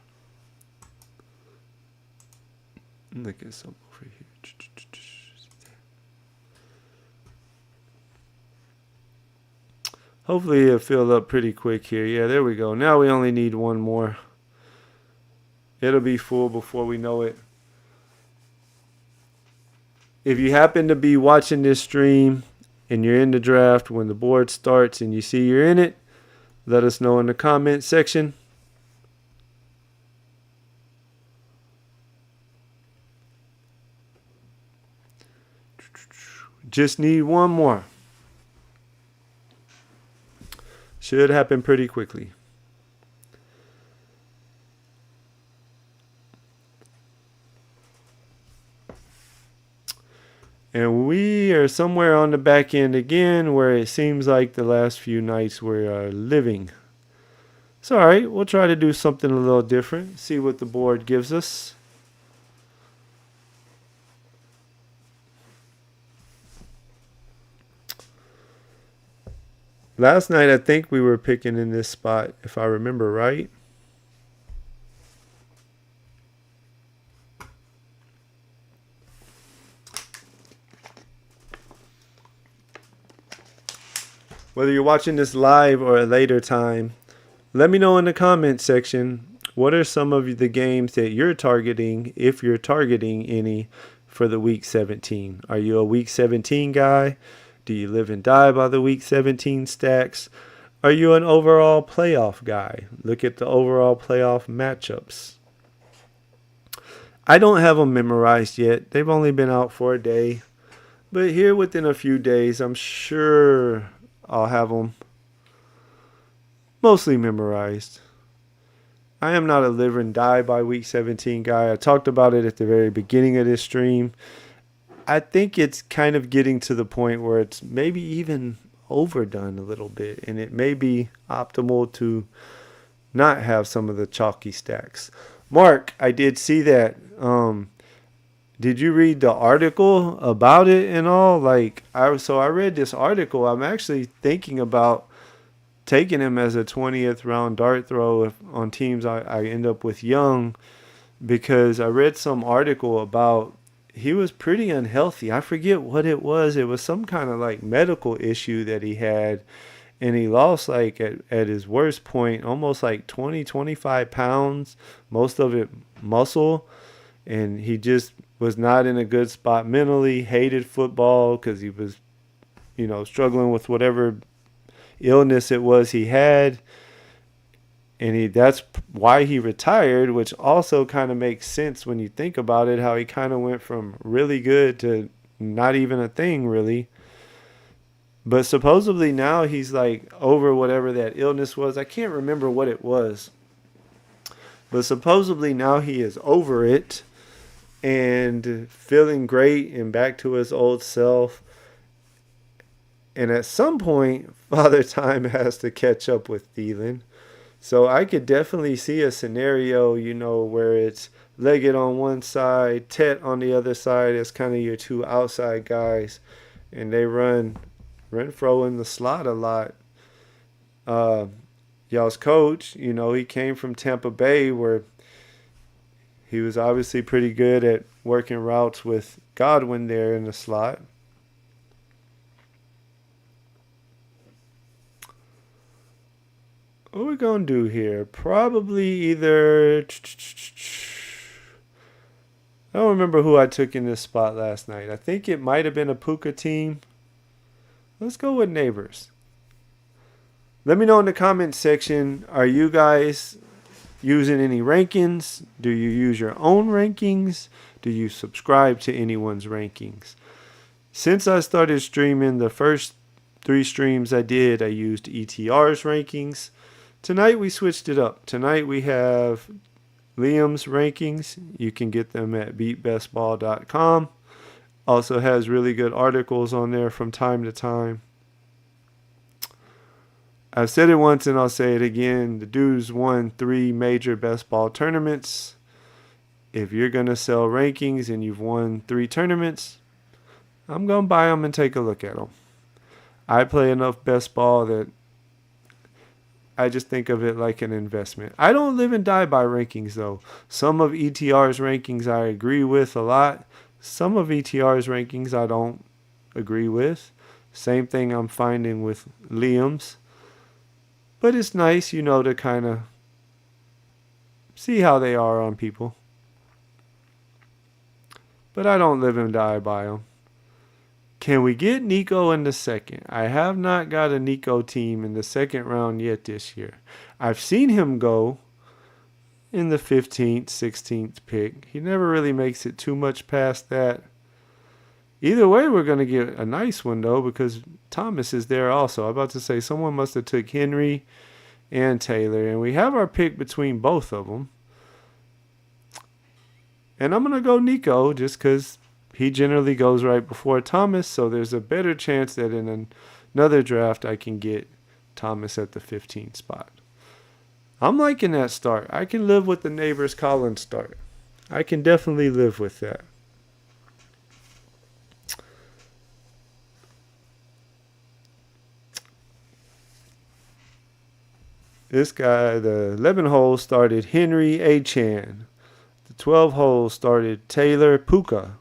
Look at some over here. Hopefully it'll fill up pretty quick here. Yeah, there we go. Now we only need one more. It'll be full before we know it. If you happen to be watching this stream and you're in the draft when the board starts and you see you're in it, let us know in the comment section. Just need one more. Should happen pretty quickly. And we are somewhere on the back end again where it seems like the last few nights we are living. It's alright, we'll try to do something a little different, see what the board gives us. Last night I think we were picking in this spot, if I remember right. Whether you're watching this live or a later time, let me know in the comment section what are some of the games that you're targeting, if you're targeting any, for the Week 17. Are you a Week 17 guy? Do you live and die by the Week 17 stacks? Are you an overall playoff guy? Look at the overall playoff matchups. I don't have them memorized yet. They've only been out for a day. But here within a few days, I'm sure I'll have them mostly memorized. I am not a live and die by Week 17 guy. I talked about it at the very beginning of this stream. I think it's kind of getting to the point where it's maybe even overdone a little bit, and it may be optimal to not have some of the chalky stacks. Mark, I did see that. Did you read the article about it and all? So I read this article. I'm actually thinking about taking him as a 20th round dart throw on teams I end up with young, because I read some article about he was pretty unhealthy. I forget what it was. It was some kind of medical issue that he had, and he lost at his worst point almost 20-25 pounds, most of it muscle, and he just was not in a good spot mentally, hated football because he was struggling with whatever illness it was he had, and that's why he retired, which also kind of makes sense when you think about it, how he kind of went from really good to not even a thing really. But supposedly now he's over whatever that illness was. I can't remember what it was, but supposedly now he is over it and feeling great and back to his old self. And at some point, Father Time has to catch up with Thielen. So I could definitely see a scenario, where it's Leggett on one side, Tet on the other side as kind of your two outside guys. And they run Renfro in the slot a lot. Y'all's coach, he came from Tampa Bay, where he was obviously pretty good at working routes with Godwin there in the slot. What are we going to do here? Probably either... I don't remember who I took in this spot last night. I think it might have been a Puka team. Let's go with Neighbors. Let me know in the comment section, are you guys using any rankings? Do you use your own rankings? Do you subscribe to anyone's rankings? Since I started streaming, the first 3 streams I did, I used ETR's rankings. Tonight we switched it up. Tonight we have Liam's rankings. You can get them at beatbestball.com. Also has really good articles on there from time to time. I've said it once and I'll say it again. The dude's won 3 major best ball tournaments. If you're going to sell rankings and you've won 3 tournaments, I'm going to buy them and take a look at them. I play enough best ball that I just think of it like an investment. I don't live and die by rankings, though. Some of ETR's rankings I agree with a lot. Some of ETR's rankings I don't agree with. Same thing I'm finding with Liam's. But it's nice, to kind of see how they are on people. But I don't live and die by them. Can we get Nico in the second? I have not got a Nico team in the second round yet this year. I've seen him go in the 15th, 16th pick. He never really makes it too much past that. Either way, we're going to get a nice one, though, because Thomas is there also. I'm about to say someone must have took Henry and Taylor, and we have our pick between both of them. And I'm going to go Nico just because he generally goes right before Thomas, so there's a better chance that in another draft I can get Thomas at the 15th spot. I'm liking that start. I can live with the Neighbors Collins start. I can definitely live with that. This guy, the 11 hole started Henry Achan. The 12 hole started Taylor Puka.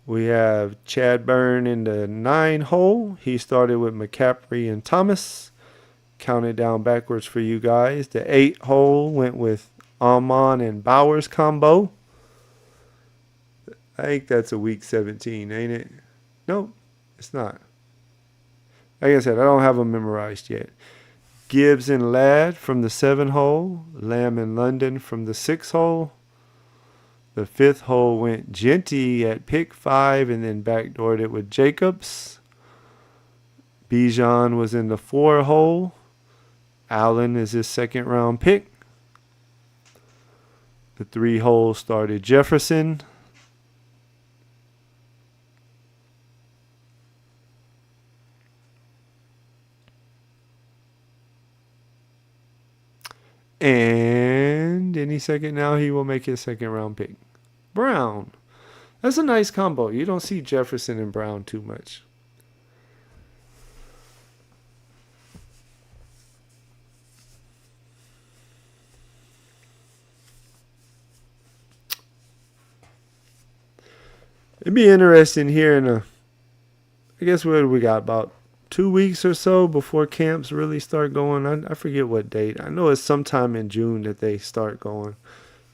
We have Chad Byrne in the 9 hole. He started with McCaffrey and Thomas. Counted down backwards for you guys. The 8 hole went with Amon and Bowers combo. I think that's a week 17, ain't it? Nope, it's not. Like I said, I don't have them memorized yet. Gibbs and Ladd from the 7 hole. Lamb and London from the 6 hole. The 5th hole went Genty at pick 5 and then backdoored it with Jacobs. Bijan was in the 4 hole. Allen is his second round pick. The 3 hole started Jefferson. And any second now, he will make his second round pick. Brown. That's a nice combo. You don't see Jefferson and Brown too much. It'd be interesting here in I guess what we got, about 2 weeks or so before camps really start going. I forget what date. I know it's sometime in June that they start going.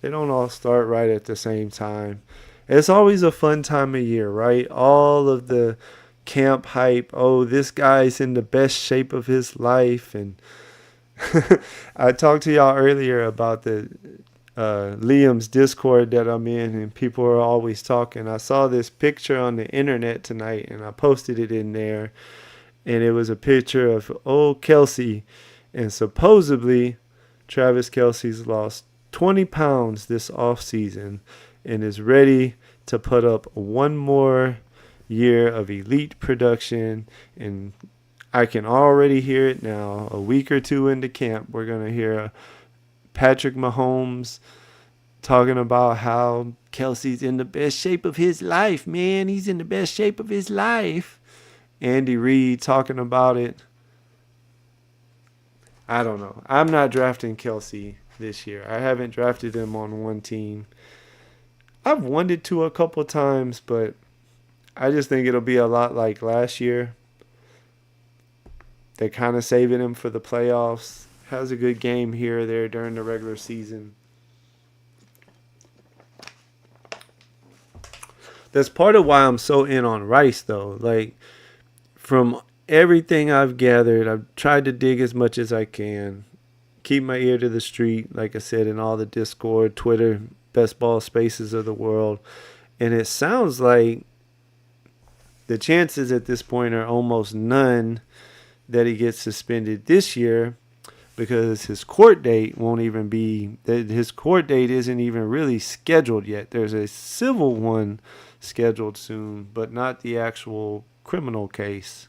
They don't all start right at the same time. It's always a fun time of year, right? All of the camp hype. Oh, this guy's in the best shape of his life. And I talked to y'all earlier about the Liam's Discord that I'm in, and people are always talking. I saw this picture on the internet tonight, and I posted it in there. And it was a picture of old Kelsey. And supposedly, Travis Kelsey's lost 20 pounds this offseason and is ready to put up one more year of elite production. And I can already hear it now. A week or two into camp, we're going to hear Patrick Mahomes talking about how Kelsey's in the best shape of his life, man. He's in the best shape of his life. Andy Reid talking about it. I don't know. I'm not drafting Kelsey this year. I haven't drafted him on one team. I've wanted to a couple times, but I just think it'll be a lot like last year. They're kind of saving him for the playoffs. Has a good game here or there during the regular season. That's part of why I'm so in on Rice, though. Like, from everything I've gathered, I've tried to dig as much as I can. Keep my ear to the street, like I said, in all the Discord, Twitter, best ball spaces of the world. And it sounds like the chances at this point are almost none that he gets suspended this year, because his court date his court date isn't even really scheduled yet. There's a civil one scheduled soon, but not the actual criminal case.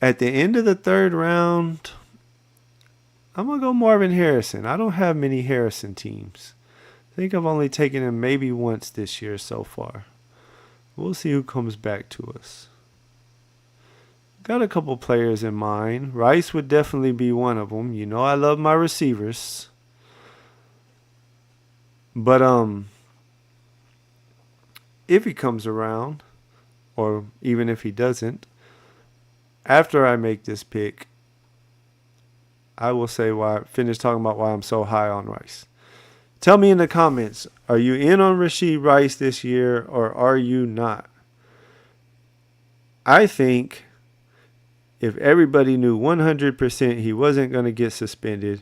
At the end of the 3rd round, I'm going to go Marvin Harrison. I don't have many Harrison teams. I think I've only taken him maybe once this year so far. We'll see who comes back to us. Got a couple players in mind. Rice would definitely be one of them. You know I love my receivers. But if he comes around, or even if he doesn't, after I make this pick, I will say finish talking about why I'm so high on Rice. Tell me in the comments, are you in on Rashee Rice this year or are you not? I think if everybody knew 100% he wasn't going to get suspended,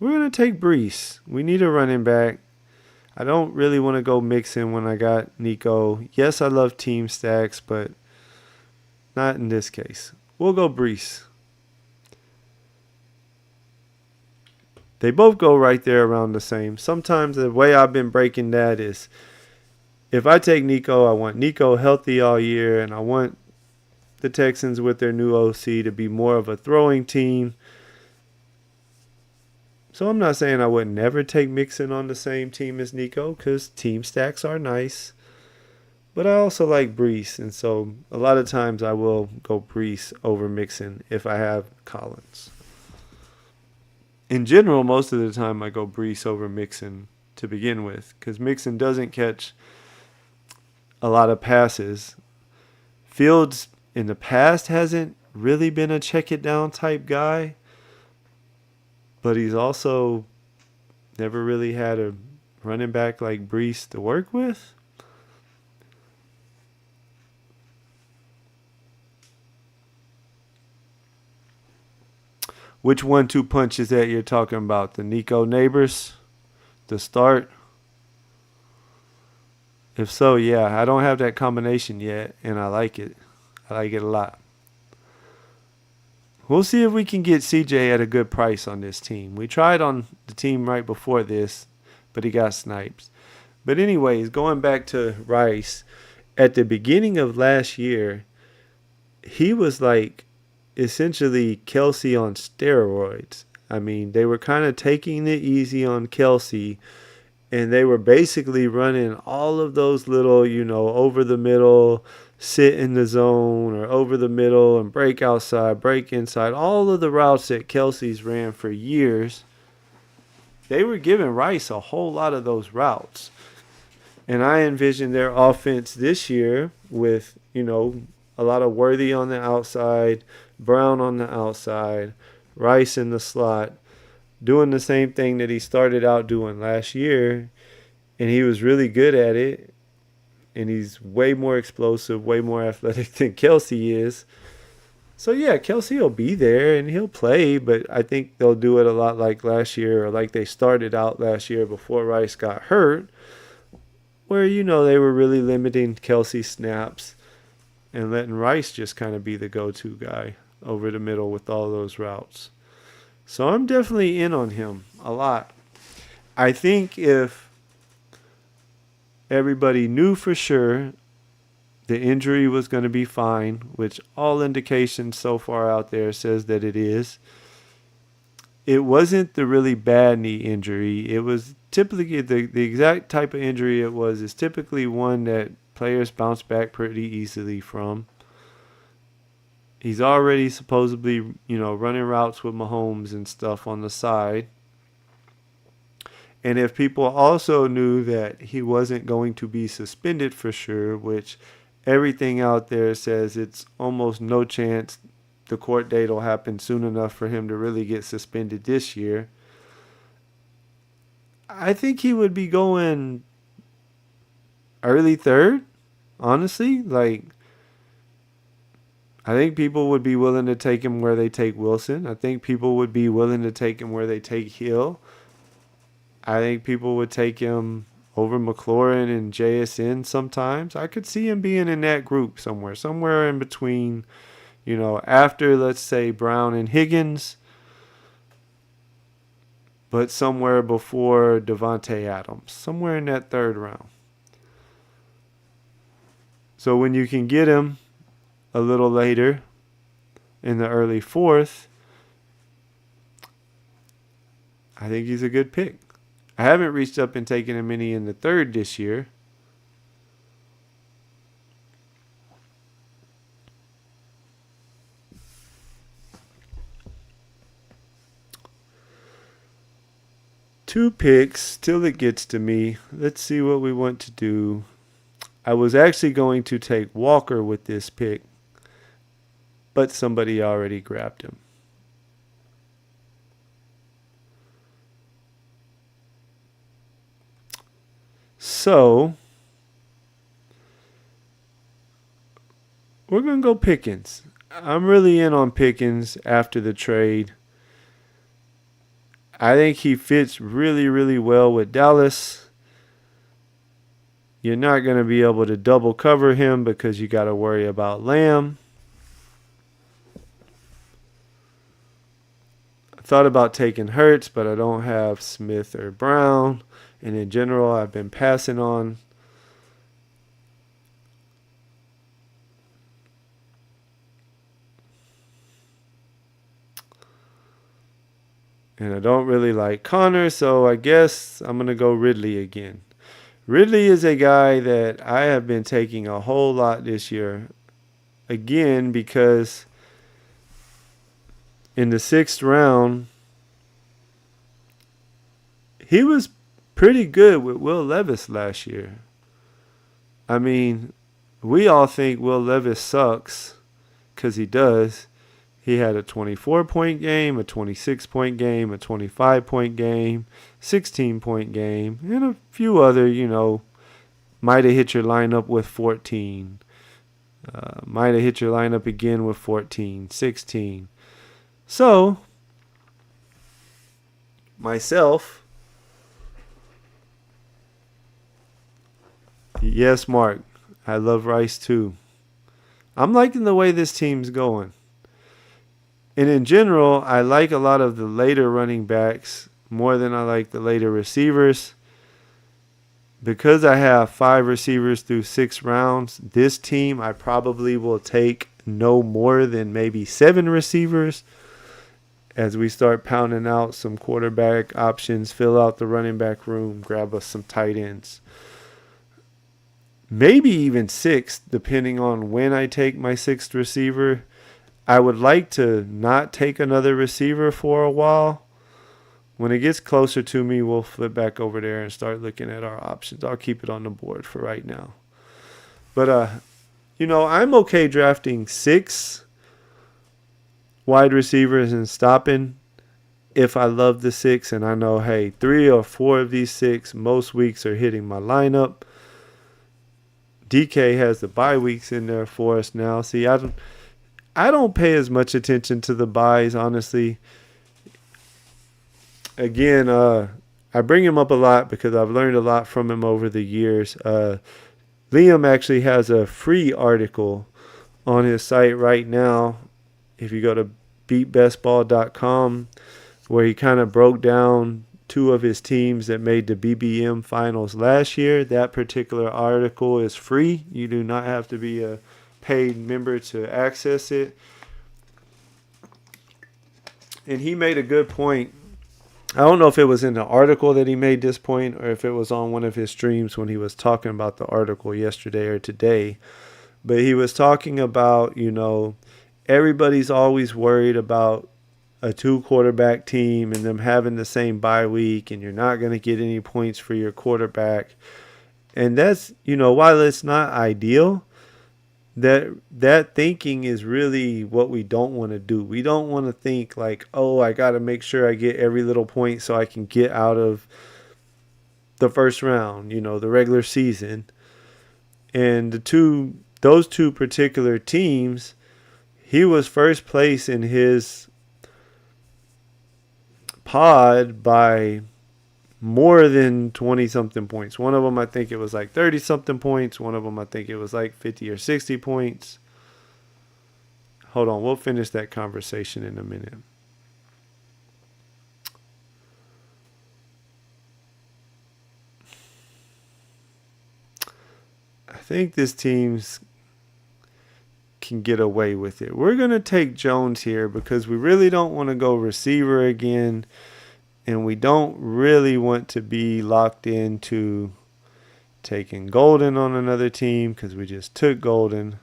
we're going to take Brees. We need a running back. I don't really want to go Mixon when I got Nico. Yes, I love team stacks, but not in this case. We'll go Brees. They both go right there around the same. Sometimes the way I've been breaking that is if I take Nico, I want Nico healthy all year, and I want the Texans with their new OC to be more of a throwing team. So I'm not saying I would never take Mixon on the same team as Nico because team stacks are nice. But I also like Brees, and so a lot of times I will go Brees over Mixon if I have Collins. In general, most of the time I go Brees over Mixon to begin with because Mixon doesn't catch a lot of passes. Fields in the past hasn't really been a check it down type guy, but he's also never really had a running back like Brees to work with. Which 1-2 punch is that you're talking about? The Nico Neighbors? The start? If so, yeah, I don't have that combination yet, and I like it. I like it a lot. We'll see if we can get CJ at a good price on this team. We tried on the team right before this, but he got sniped. But anyways, going back to Rice, at the beginning of last year, he was like essentially Kelsey on steroids. I mean, they were kind of taking it easy on Kelsey, and they were basically running all of those little, over the middle, sit in the zone, or over the middle and break outside, break inside. All of the routes that Kelsey's ran for years, they were giving Rice a whole lot of those routes. And I envision their offense this year with, a lot of Worthy on the outside, Brown on the outside, Rice in the slot, doing the same thing that he started out doing last year, and he was really good at it, and he's way more explosive, way more athletic than Kelsey is. So, yeah, Kelsey will be there, and he'll play, but I think they'll do it a lot like last year or like they started out last year before Rice got hurt, where, they were really limiting Kelsey's snaps and letting Rice just kind of be the go-to guy over the middle with all those routes. So I'm definitely in on him a lot. I think if everybody knew for sure the injury was going to be fine, which all indications so far out there says that it is, it wasn't the really bad knee injury. It was typically the exact type of injury it was is typically one that players bounce back pretty easily from. He's already supposedly, running routes with Mahomes and stuff on the side. And if people also knew that he wasn't going to be suspended for sure, which everything out there says it's almost no chance the court date will happen soon enough for him to really get suspended this year, I think he would be going early third, honestly. I think people would be willing to take him where they take Wilson. I think people would be willing to take him where they take Hill. I think people would take him over McLaurin and JSN sometimes. I could see him being in that group somewhere in between, after, let's say, Brown and Higgins, but somewhere before Devontae Adams, somewhere in that third round. So when you can get him a little later in the early fourth, I think he's a good pick. I haven't reached up and taken him any in the third this year. Two picks till it gets to me. Let's see what we want to do. I was actually going to take Walker with this pick, but somebody already grabbed him. So we're going to go Pickens. I'm really in on Pickens after the trade. I think he fits really, really well with Dallas. You're not going to be able to double cover him because you got to worry about Lamb. I thought about taking Hurts, but I don't have Smith or Brown. And in general, I've been passing on. And I don't really like Connor, so I guess I'm going to go Ridley again. Ridley is a guy that I have been taking a whole lot this year. Again, because in the 6th round, he was pretty good with Will Levis last year. I mean, we all think Will Levis sucks because he does. He had a 24-point game, a 26-point game, a 25-point game, 16-point game, and a few other, might have hit your lineup with 14. Might have hit your lineup again with 14, 16. So, myself, yes, Mark, I love Rice too. I'm liking the way this team's going. And in general, I like a lot of the later running backs more than I like the later receivers. Because I have 5 receivers through 6 rounds, this team I probably will take no more than maybe 7 receivers as we start pounding out some quarterback options, fill out the running back room, grab us some tight ends. Maybe even 6, depending on when I take my 6th receiver. I would like to not take another receiver for a while. When it gets closer to me, we'll flip back over there and start looking at our options. I'll keep it on the board for right now. But, I'm okay drafting 6 wide receivers and stopping if I love the 6 and I know, hey, 3 or 4 of these 6 most weeks are hitting my lineup. DK has the bye weeks in there for us now. See, I don't pay as much attention to the buys, honestly. Again, I bring him up a lot because I've learned a lot from him over the years. Liam actually has a free article on his site right now. If you go to beatbestball.com, where he kind of broke down 2 of his teams that made the BBM finals last year. That particular article is free. You do not have to be a paid member to access it. And he made a good point. I don't know if it was in the article that he made this point or if it was on one of his streams when he was talking about the article yesterday or today. But he was talking about, everybody's always worried about a 2-quarterback team and them having the same bye week and you're not going to get any points for your quarterback. And that's, while it's not ideal, that thinking is really what we don't want to do. We don't want to think like, oh, I got to make sure I get every little point so I can get out of the first round, the regular season. And those two particular teams, he was first place in his pod by more than 20-something points. One of them, I think it was like 30-something points. One of them, I think it was like 50 or 60 points. Hold on. We'll finish that conversation in a minute. I think this team's can get away with it. We're going to take Jones here because we really don't want to go receiver again. And we don't really want to be locked into taking Golden on another team because we just took Golden.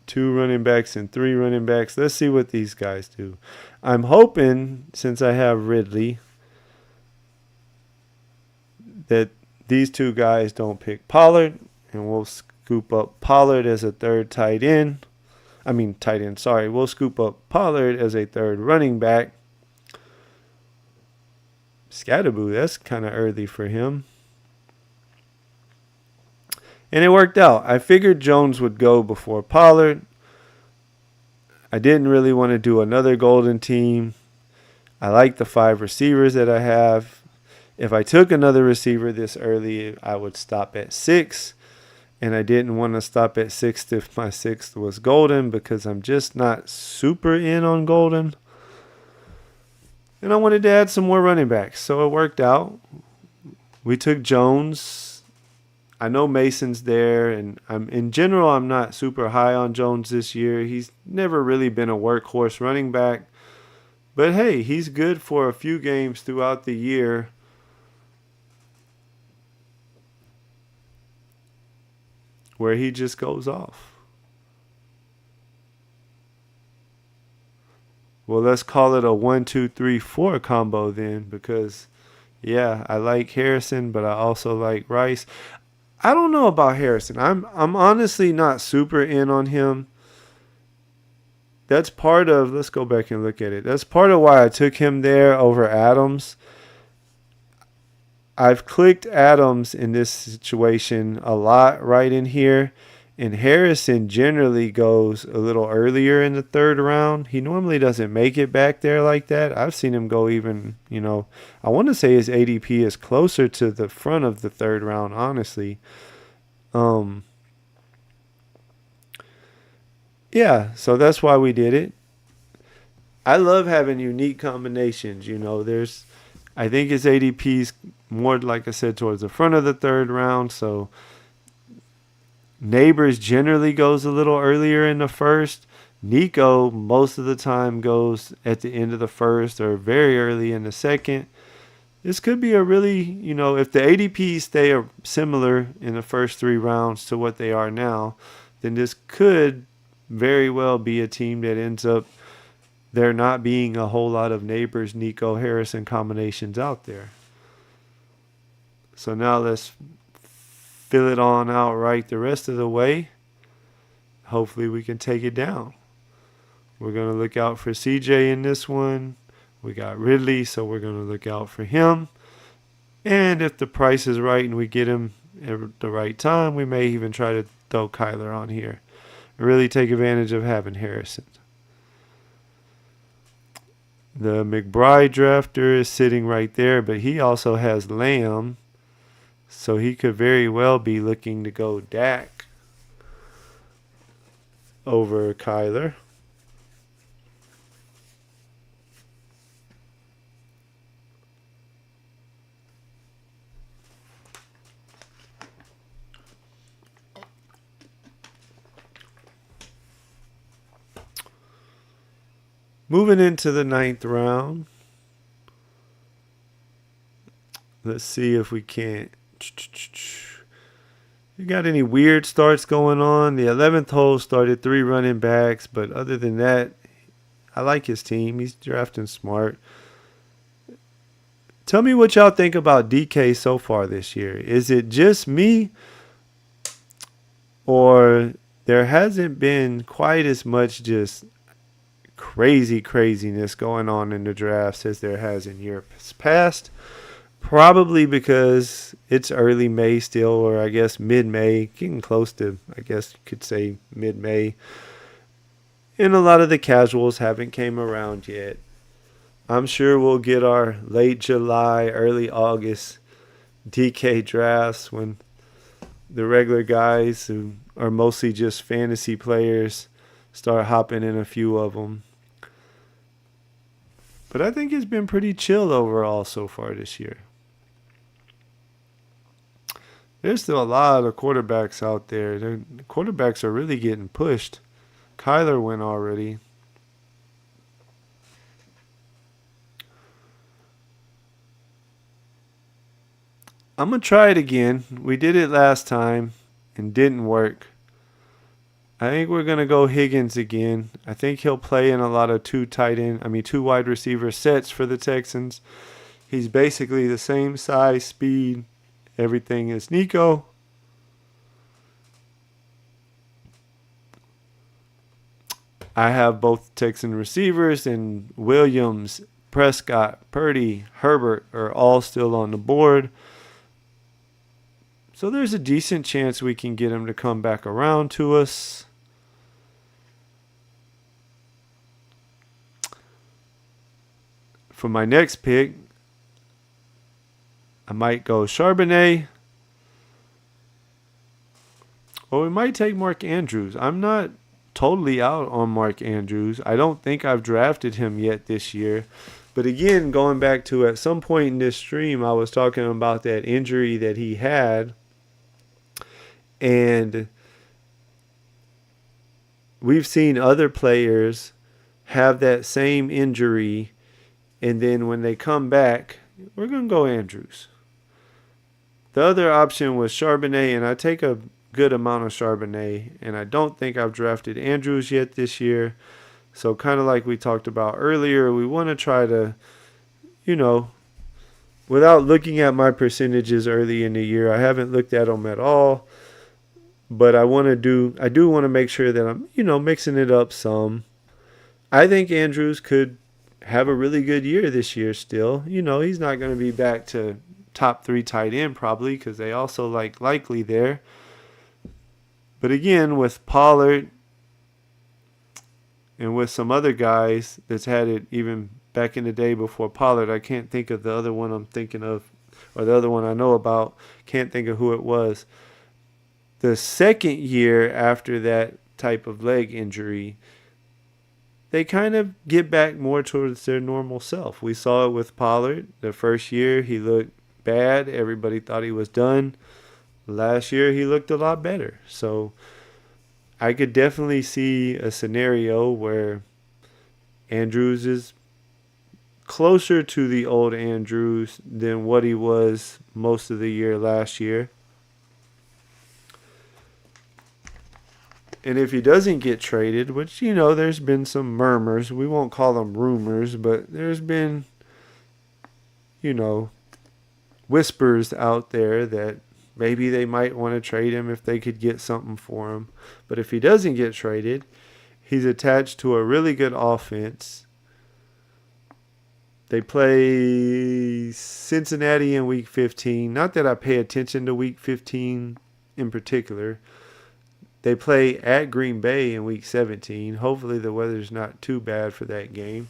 2 running backs and 3 running backs. Let's see what these guys do. I'm hoping, since I have Ridley, that these 2 guys don't pick Pollard. And we'll scoop up Pollard as a 3rd tight end. We'll scoop up Pollard as a 3rd running back. Scatterboo, that's kind of early for him. And it worked out. I figured Jones would go before Pollard. I didn't really want to do another golden team. I like the 5 receivers that I have. If I took another receiver this early, I would stop at 6. And I didn't want to stop at 6 if my 6th was golden because I'm just not super in on golden. And I wanted to add some more running backs. So it worked out. We took Jones. I know Mason's there, and in general, I'm not super high on Jones this year. He's never really been a workhorse running back. But hey, he's good for a few games throughout the year. Where he just goes off. Well, let's call it a 1, 2, 3, 4 combo then, because yeah, I like Harrison, but I also like Rice. I don't know about Harrison. I'm honestly not super in on him. That's part of, let's go back and look at it. That's part of why I took him there over Adams. I've clicked Adams in this situation a lot right in here. And Harrison generally goes a little earlier in the 3rd round. He normally doesn't make it back there like that. I've seen him go even, I want to say his ADP is closer to the front of the 3rd round, honestly. Yeah, so that's why we did it. I love having unique combinations. I think his ADP's more, like I said, towards the front of the 3rd round. So Neighbors generally goes a little earlier in the 1st. Nico most of the time goes at the end of the 1st or very early in the 2nd. This could be a really, if the ADPs stay similar in the first 3 rounds to what they are now, then this could very well be a team that ends up there not being a whole lot of Neighbors, Nico, Harrison combinations out there. So now let's fill it on out right the rest of the way. Hopefully we can take it down. We're going to look out for CJ in this one. We got Ridley, so we're going to look out for him. And if the price is right and we get him at the right time, we may even try to throw Kyler on here. Really take advantage of having Harrison. The McBride drafter is sitting right there, but he also has Lamb. So he could very well be looking to go Dak over Kyler. Moving into the 9th round. Let's see if we can't. You got any weird starts going on? The 11th hole started 3 running backs, but other than that, I like his team. He's drafting smart. Tell me what y'all think about DK so far this year. Is it just me, or there hasn't been quite as much just craziness going on in the drafts as there has in years past? Probably because it's early May still, or I guess mid-May, getting close to, I guess you could say mid-May. And a lot of the casuals haven't came around yet. I'm sure we'll get our late July, early August DK drafts when the regular guys who are mostly just fantasy players start hopping in a few of them. But I think it's been pretty chill overall so far this year. There's still a lot of quarterbacks out there. The quarterbacks are really getting pushed. Kyler went already. I'm going to try it again. We did it last time and didn't work. I think we're going to go Higgins again. I think he'll play in a lot of 2 wide receiver sets for the Texans. He's basically the same size, speed, everything as Nico. I have both Texan receivers and Williams, Prescott, Purdy, Herbert are all still on the board. So there's a decent chance we can get him to come back around to us. For my next pick, I might go Charbonnet. Or we might take Mark Andrews. I'm not totally out on Mark Andrews. I don't think I've drafted him yet this year. But again, going back to at some point in this stream, I was talking about that injury that he had. And we've seen other players have that same injury. And then when they come back, we're going to go Andrews. The other option was Charbonnet, and I take a good amount of Charbonnet, and I don't think I've drafted Andrews yet this year. So kind of like we talked about earlier, we want to try to, without looking at my percentages early in the year, I haven't looked at them at all, but I do want to make sure that I'm, mixing it up some. I think Andrews could have a really good year this year still. He's not going to be back to top 3 tight end probably because they also like Likely there. But again, with Pollard and with some other guys that's had it even back in the day before Pollard, I can't think of the other one I'm thinking of, or the other one I know about, can't think of who it was. The second year after that type of leg injury, they kind of get back more towards their normal self. We saw it with Pollard. The first year he looked bad. Everybody thought he was done. Last year he looked a lot better. So I could definitely see a scenario where Andrews is closer to the old Andrews than what he was most of the year last year. And if he doesn't get traded, which, there's been some murmurs. We won't call them rumors, but there's been, whispers out there that maybe they might want to trade him if they could get something for him. But if he doesn't get traded, he's attached to a really good offense. They play Cincinnati in Week 15. Not that I pay attention to Week 15 in particular. They play at Green Bay in Week 17. Hopefully the weather's not too bad for that game.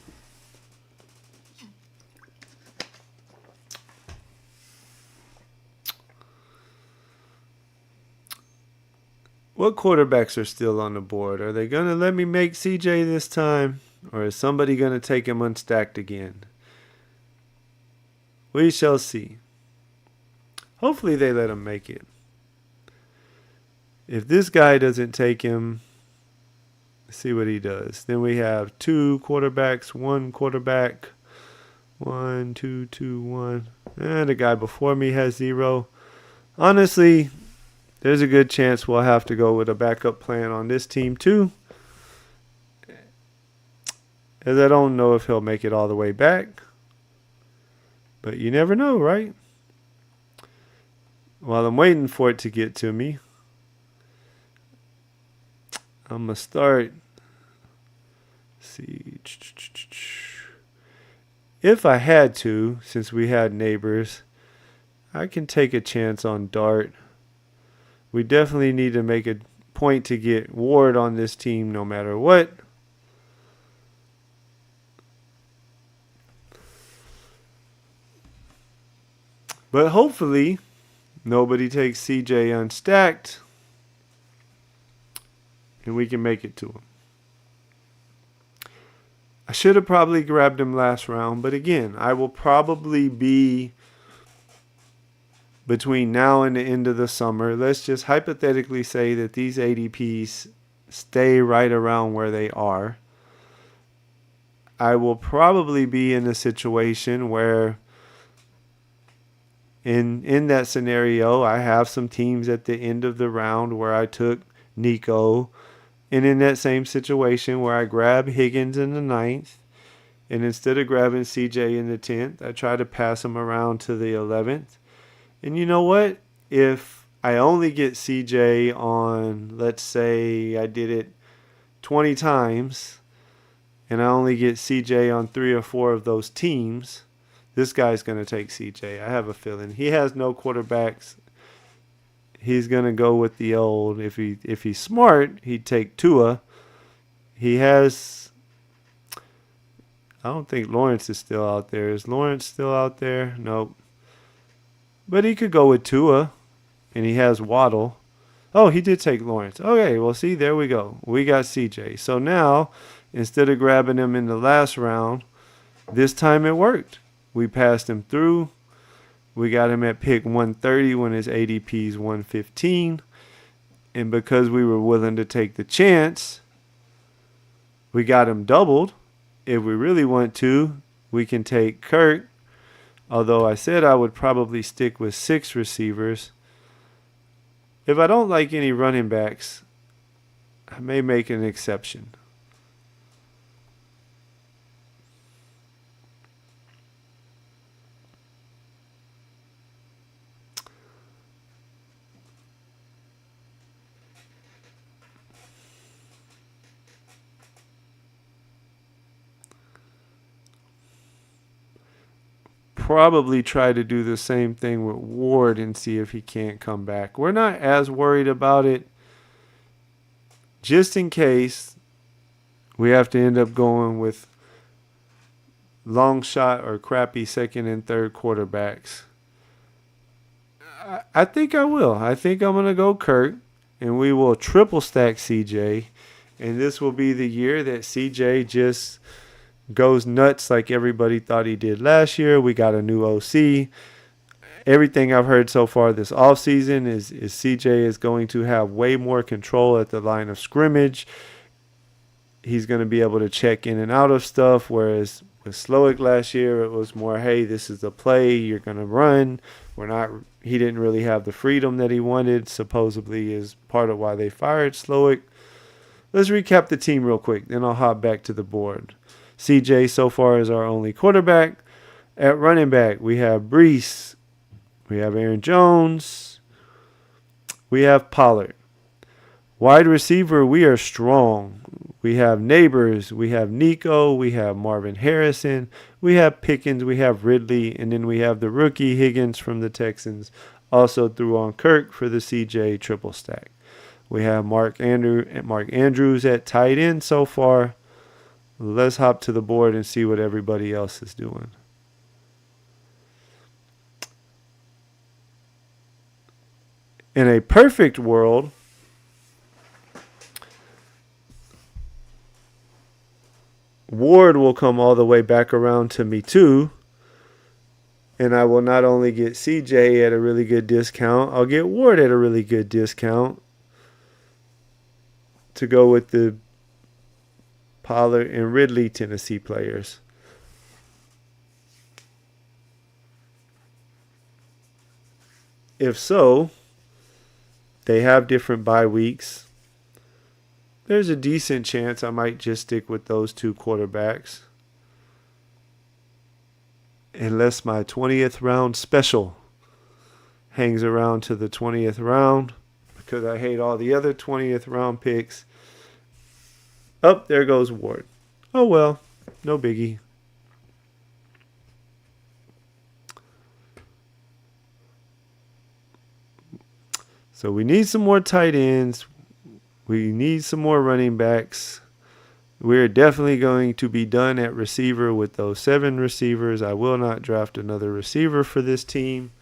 What quarterbacks are still on the board? Are they going to let me make CJ this time? Or is somebody going to take him unstacked again? We shall see. Hopefully they let him make it. If this guy doesn't take him, let's see what he does. Then we have 2 quarterbacks, 1 quarterback. 1, 2, 2, 1. And the guy before me has 0. Honestly, there's a good chance we'll have to go with a backup plan on this team too. As I don't know if he'll make it all the way back. But you never know, right? While I'm waiting for it to get to me, I'm going to start. See. If I had to, since we had neighbors, I can take a chance on Dart. We definitely need to make a point to get Ward on this team no matter what. But hopefully, nobody takes CJ unstacked. And we can make it to him. I should have probably grabbed him last round. But again, I will probably be between now and the end of the summer. Let's just hypothetically say that these ADPs stay right around where they are. I will probably be in a situation where in that scenario, I have some teams at the end of the round where I took Nico. And in that same situation where I grab Higgins in the 9th, and instead of grabbing CJ in the 10th, I try to pass him around to the 11th. And you know what? If I only get CJ on, let's say I did it 20 times, and I only get CJ on 3 or 4 of those teams, this guy's going to take CJ. I have a feeling. He has no quarterbacks. He's going to go with the old. If he's smart, he'd take Tua. He has. I don't think Lawrence is still out there. Is Lawrence still out there? Nope. But he could go with Tua, and he has Waddle. Oh, he did take Lawrence. Okay, well, see, there we go. We got CJ. So now, instead of grabbing him in the last round, this time it worked. We passed him through. We got him at pick 130 when his ADP is 115. And because we were willing to take the chance, we got him doubled. If we really want to, we can take Kirk. Although I said I would probably stick with 6 receivers. If I don't like any running backs, I may make an exception. Probably try to do the same thing with Ward and see if he can't come back. We're not as worried about it. Just in case we have to end up going with long shot or crappy second and third quarterbacks. I think I will. I think I'm going to go Kirk, and we will triple stack CJ. And this will be the year that CJ just goes nuts like everybody thought he did last year. We got a new OC. Everything I've heard so far this offseason is CJ is going to have way more control at the line of scrimmage. He's going to be able to check in and out of stuff, whereas with Slowick last year, it was more, hey, this is the play, you're going to run. He didn't really have the freedom that he wanted, supposedly is part of why they fired Slowick. Let's recap the team real quick, then I'll hop back to the board. CJ so far is our only quarterback. At running back, we have Brees. We have Aaron Jones. We have Pollard. Wide receiver, we are strong. We have Neighbors. We have Nico. We have Marvin Harrison. We have Pickens. We have Ridley. And then we have the rookie Higgins from the Texans. Also threw on Kirk for the CJ triple stack. We have Mark Andrews at tight end so far. Let's hop to the board and see what everybody else is doing. In a perfect world, Ward will come all the way back around to me too. And I will not only get CJ at a really good discount, I'll get Ward at a really good discount to go with the Pollard and Ridley Tennessee players. If so, they have different bye weeks. There's a decent chance I might just stick with those 2 quarterbacks. Unless my 20th round special hangs around to the 20th round, because I hate all the other 20th round picks. Oh, there goes Ward. Oh well, no biggie. So we need some more tight ends. We need some more running backs. We're definitely going to be done at receiver with those 7 receivers. I will not draft another receiver for this team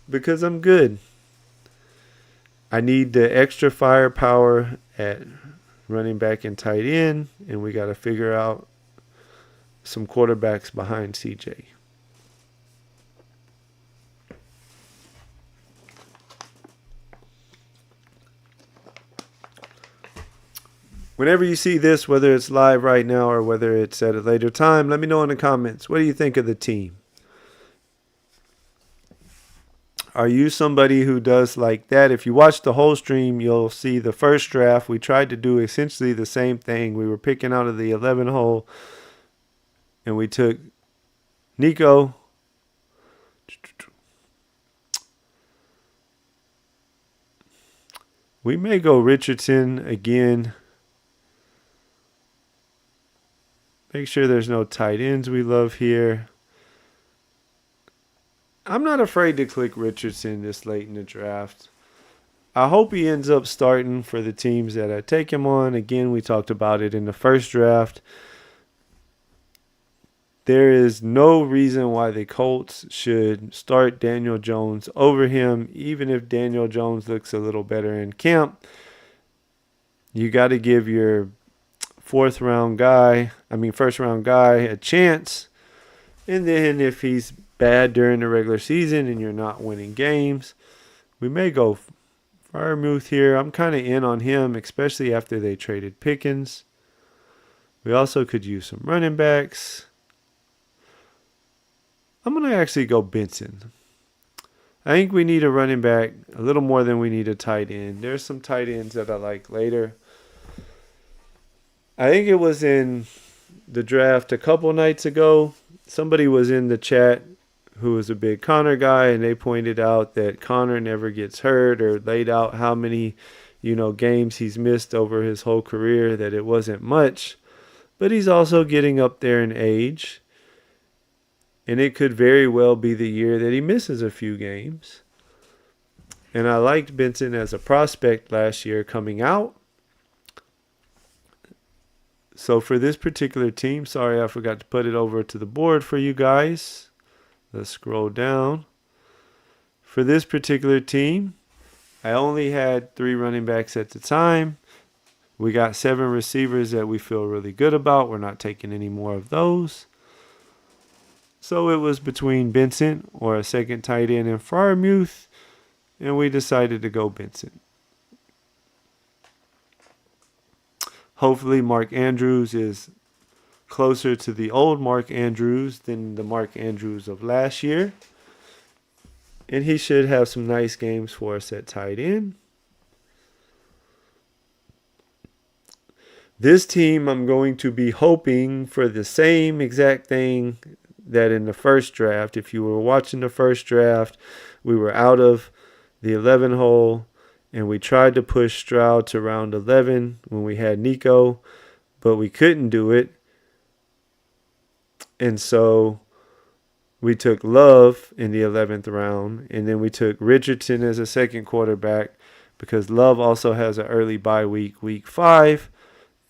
because I'm good. I need the extra firepower at running back and tight end, and we got to figure out some quarterbacks behind CJ. Whenever you see this, whether it's live right now or whether it's at a later time, let me know in the comments. What do you think of the team? Are you somebody who does like that? If you watch the whole stream, you'll see the first draft. We tried to do essentially the same thing. We were picking out of the 11 hole, and we took Nico. We may go Richardson again. Make sure there's no tight ends we love here. I'm not afraid to click Richardson this late in the draft. I hope he ends up starting for the teams that I take him on. Again, we talked about it in the first draft. There is no reason why the Colts should start Daniel Jones over him, even if Daniel Jones looks a little better in camp. You got to give your first round guy a chance. And then if he's bad during the regular season and you're not winning games, we may go Freiermuth here. I'm kind of in on him, especially after they traded Pickens. We also could use some running backs. I'm going to actually go Benson. I think we need a running back a little more than we need a tight end. There's some tight ends that I like later. I think it was in the draft a couple nights ago. Somebody was in the chat who was a big Connor guy, and they pointed out that Connor never gets hurt, or laid out how many, games he's missed over his whole career, that it wasn't much. But he's also getting up there in age, and it could very well be the year that he misses a few games. And I liked Benson as a prospect last year coming out. So for this particular team, sorry I forgot to put it over to the board for you guys. Let's scroll down. For this particular team, I only had 3 running backs at the time. We got 7 receivers that we feel really good about. We're not taking any more of those. So it was between Benson or a second tight end and Freiermuth, and we decided to go Benson. Hopefully Mark Andrews is closer to the old Mark Andrews than the Mark Andrews of last year. And he should have some nice games for us at tight end. This team, I'm going to be hoping for the same exact thing that in the first draft. If you were watching the first draft, we were out of the 11 hole, and we tried to push Stroud to round 11 when we had Nico, but we couldn't do it. And so we took Love in the 11th round, and then we took Richardson as a second quarterback because Love also has an early bye week, week 5.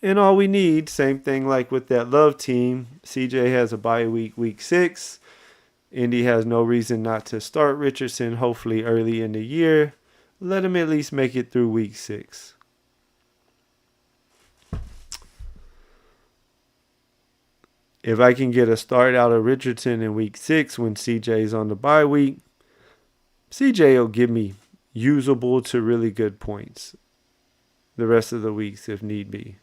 And all we need, same thing like with that Love team, CJ has a bye week, week 6. Indy has no reason not to start Richardson, hopefully early in the year. Let him at least make it through week 6. If I can get a start out of Richardson in week 6 when CJ's on the bye week, CJ will give me usable to really good points the rest of the weeks if need be.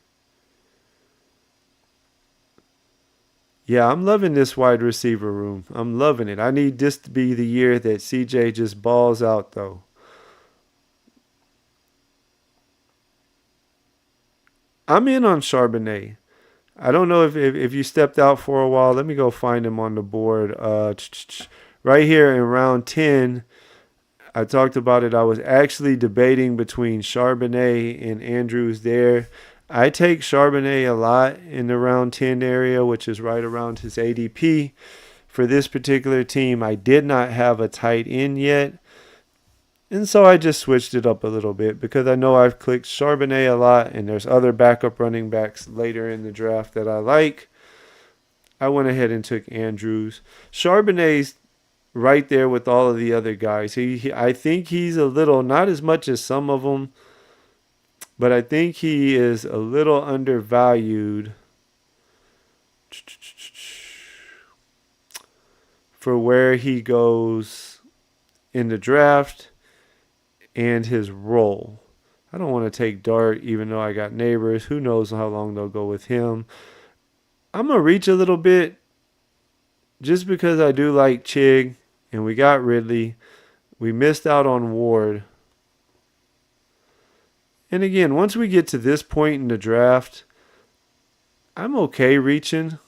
Yeah, I'm loving this wide receiver room. I'm loving it. I need this to be the year that CJ just balls out, though. I'm in on Charbonnet. I don't know if you stepped out for a while. Let me go find him on the board. Right here in round 10, I talked about it. I was actually debating between Charbonnet and Andrews there. I take Charbonnet a lot in the round 10 area, which is right around his ADP. For this particular team, I did not have a tight end yet. And so I just switched it up a little bit because I know I've clicked Charbonnet a lot and there's other backup running backs later in the draft that I like. I went ahead and took Andrews. Charbonnet's right there with all of the other guys. I think he's a little, not as much as some of them, but I think he is a little undervalued for where he goes in the draft and his role. I don't want to take Dart even though I got Neighbors. Who knows how long they'll go with him. I'm going to reach a little bit just because I do like Chig and we got Ridley. We missed out on Ward. And again, once we get to this point in the draft, I'm okay reaching.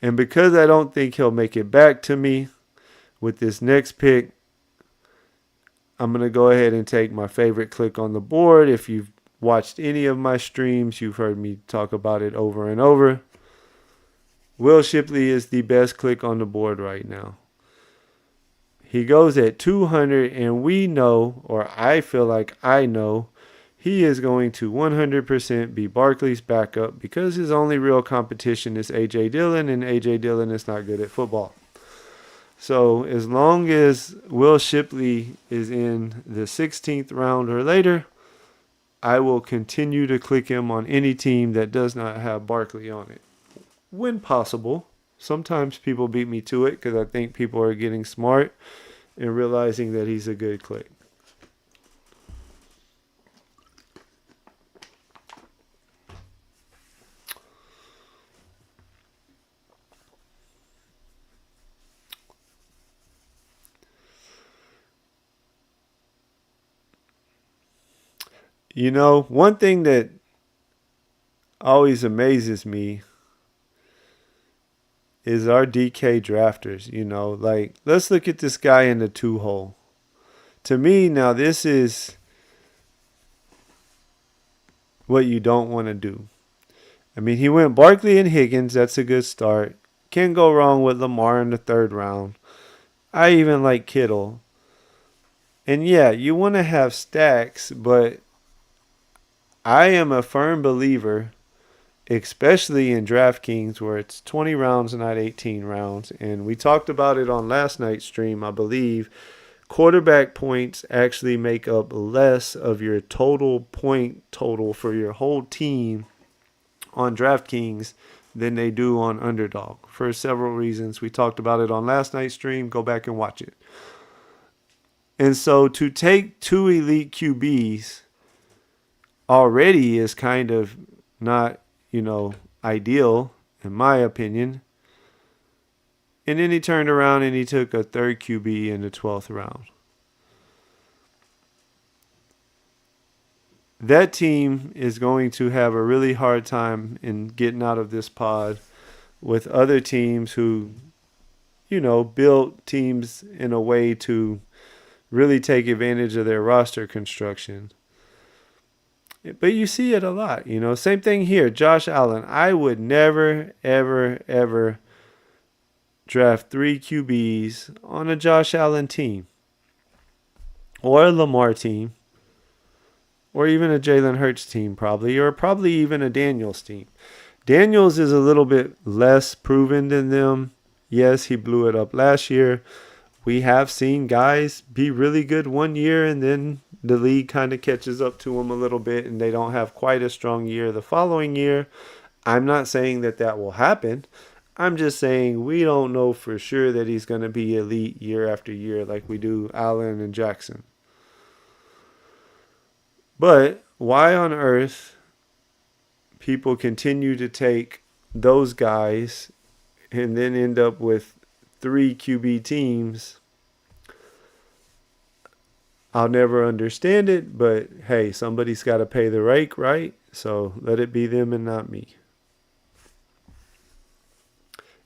And because I don't think he'll make it back to me with this next pick, I'm going to go ahead and take my favorite click on the board. If you've watched any of my streams, you've heard me talk about it over and over. Will Shipley is the best click on the board right now. He goes at 200, and we know, or I feel like I know, he is going to 100% be Barkley's backup because his only real competition is A.J. Dillon, and A.J. Dillon is not good at football. So as long as Will Shipley is in the 16th round or later, I will continue to click him on any team that does not have Barkley on it. When possible. Sometimes people beat me to it because I think people are getting smart and realizing that he's a good click. You know, one thing that always amazes me is our DK drafters. You know, like, let's look at this guy in the 2-hole. To me, now this is what you don't want to do. I mean, he went Barkley and Higgins. That's a good start. Can't go wrong with Lamar in the 3rd round. I even like Kittle. And yeah, you want to have stacks, but I am a firm believer, especially in DraftKings where it's 20 rounds, not 18 rounds. And we talked about it on last night's stream, I believe. Quarterback points actually make up less of your total point total for your whole team on DraftKings than they do on Underdog for several reasons. We talked about it on last night's stream. Go back and watch it. And so to take 2 elite QBs already is kind of not, ideal, in my opinion. And then he turned around and he took a 3rd QB in the 12th round. That team is going to have a really hard time in getting out of this pod with other teams who, built teams in a way to really take advantage of their roster construction. But you see it a lot, Same thing here. Josh Allen. I would never, ever, ever draft 3 QBs on a Josh Allen team or a Lamar team or even a Jalen Hurts team probably, or probably even a Daniels team. Daniels is a little bit less proven than them. Yes, he blew it up last year. We have seen guys be really good one year and then the league kind of catches up to them a little bit and they don't have quite a strong year the following year. I'm not saying that will happen. I'm just saying we don't know for sure that he's going to be elite year after year like we do Allen and Jackson. But why on earth people continue to take those guys and then end up with 3 QB teams, I'll never understand it, but hey, somebody's got to pay the rake, right? So let it be them and not me.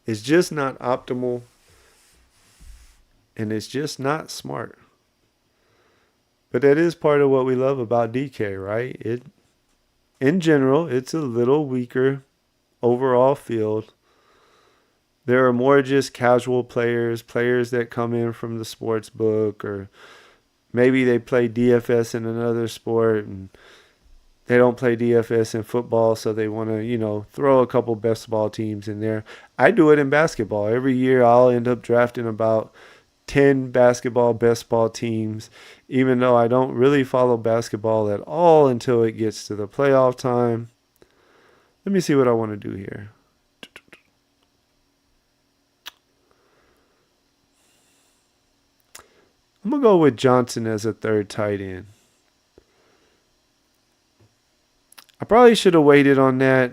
It's just not optimal, and it's just not smart. But that is part of what we love about DK, right? In general, it's a little weaker overall field. There are more just casual players that come in from the sports book, or maybe they play DFS in another sport and they don't play DFS in football, so they want to, throw a couple best ball teams in there. I do it in basketball. Every year I'll end up drafting about 10 basketball best ball teams, even though I don't really follow basketball at all until it gets to the playoff time. Let me see what I want to do here. I'm going to go with Johnson as a 3rd tight end. I probably should have waited on that.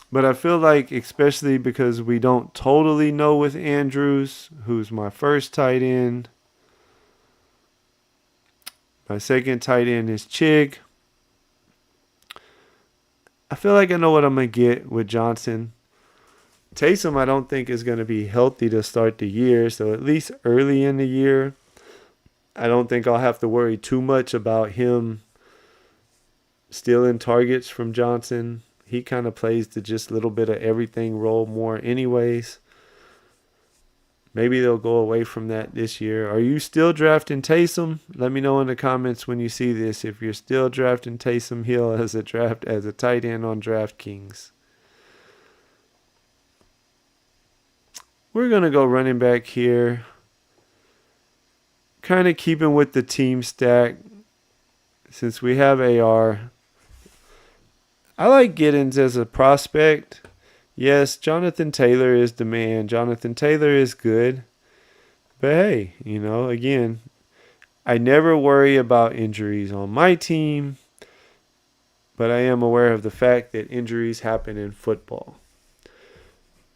But I feel like, especially because we don't totally know with Andrews, who's my 1st tight end. My 2nd tight end is Chig. I feel like I know what I'm going to get with Johnson. Taysom, I don't think is going to be healthy to start the year. So at least early in the year, I don't think I'll have to worry too much about him stealing targets from Johnson. He kind of plays the just little bit of everything role more anyways. Maybe they'll go away from that this year. Are you still drafting Taysom? Let me know in the comments when you see this if you're still drafting Taysom Hill as a tight end on DraftKings. We're going to go running back here. Kind of keeping with the team stack since we have AR. I like Giddens as a prospect. Yes, Jonathan Taylor is the man. Jonathan Taylor is good. But hey, again, I never worry about injuries on my team. But I am aware of the fact that injuries happen in football.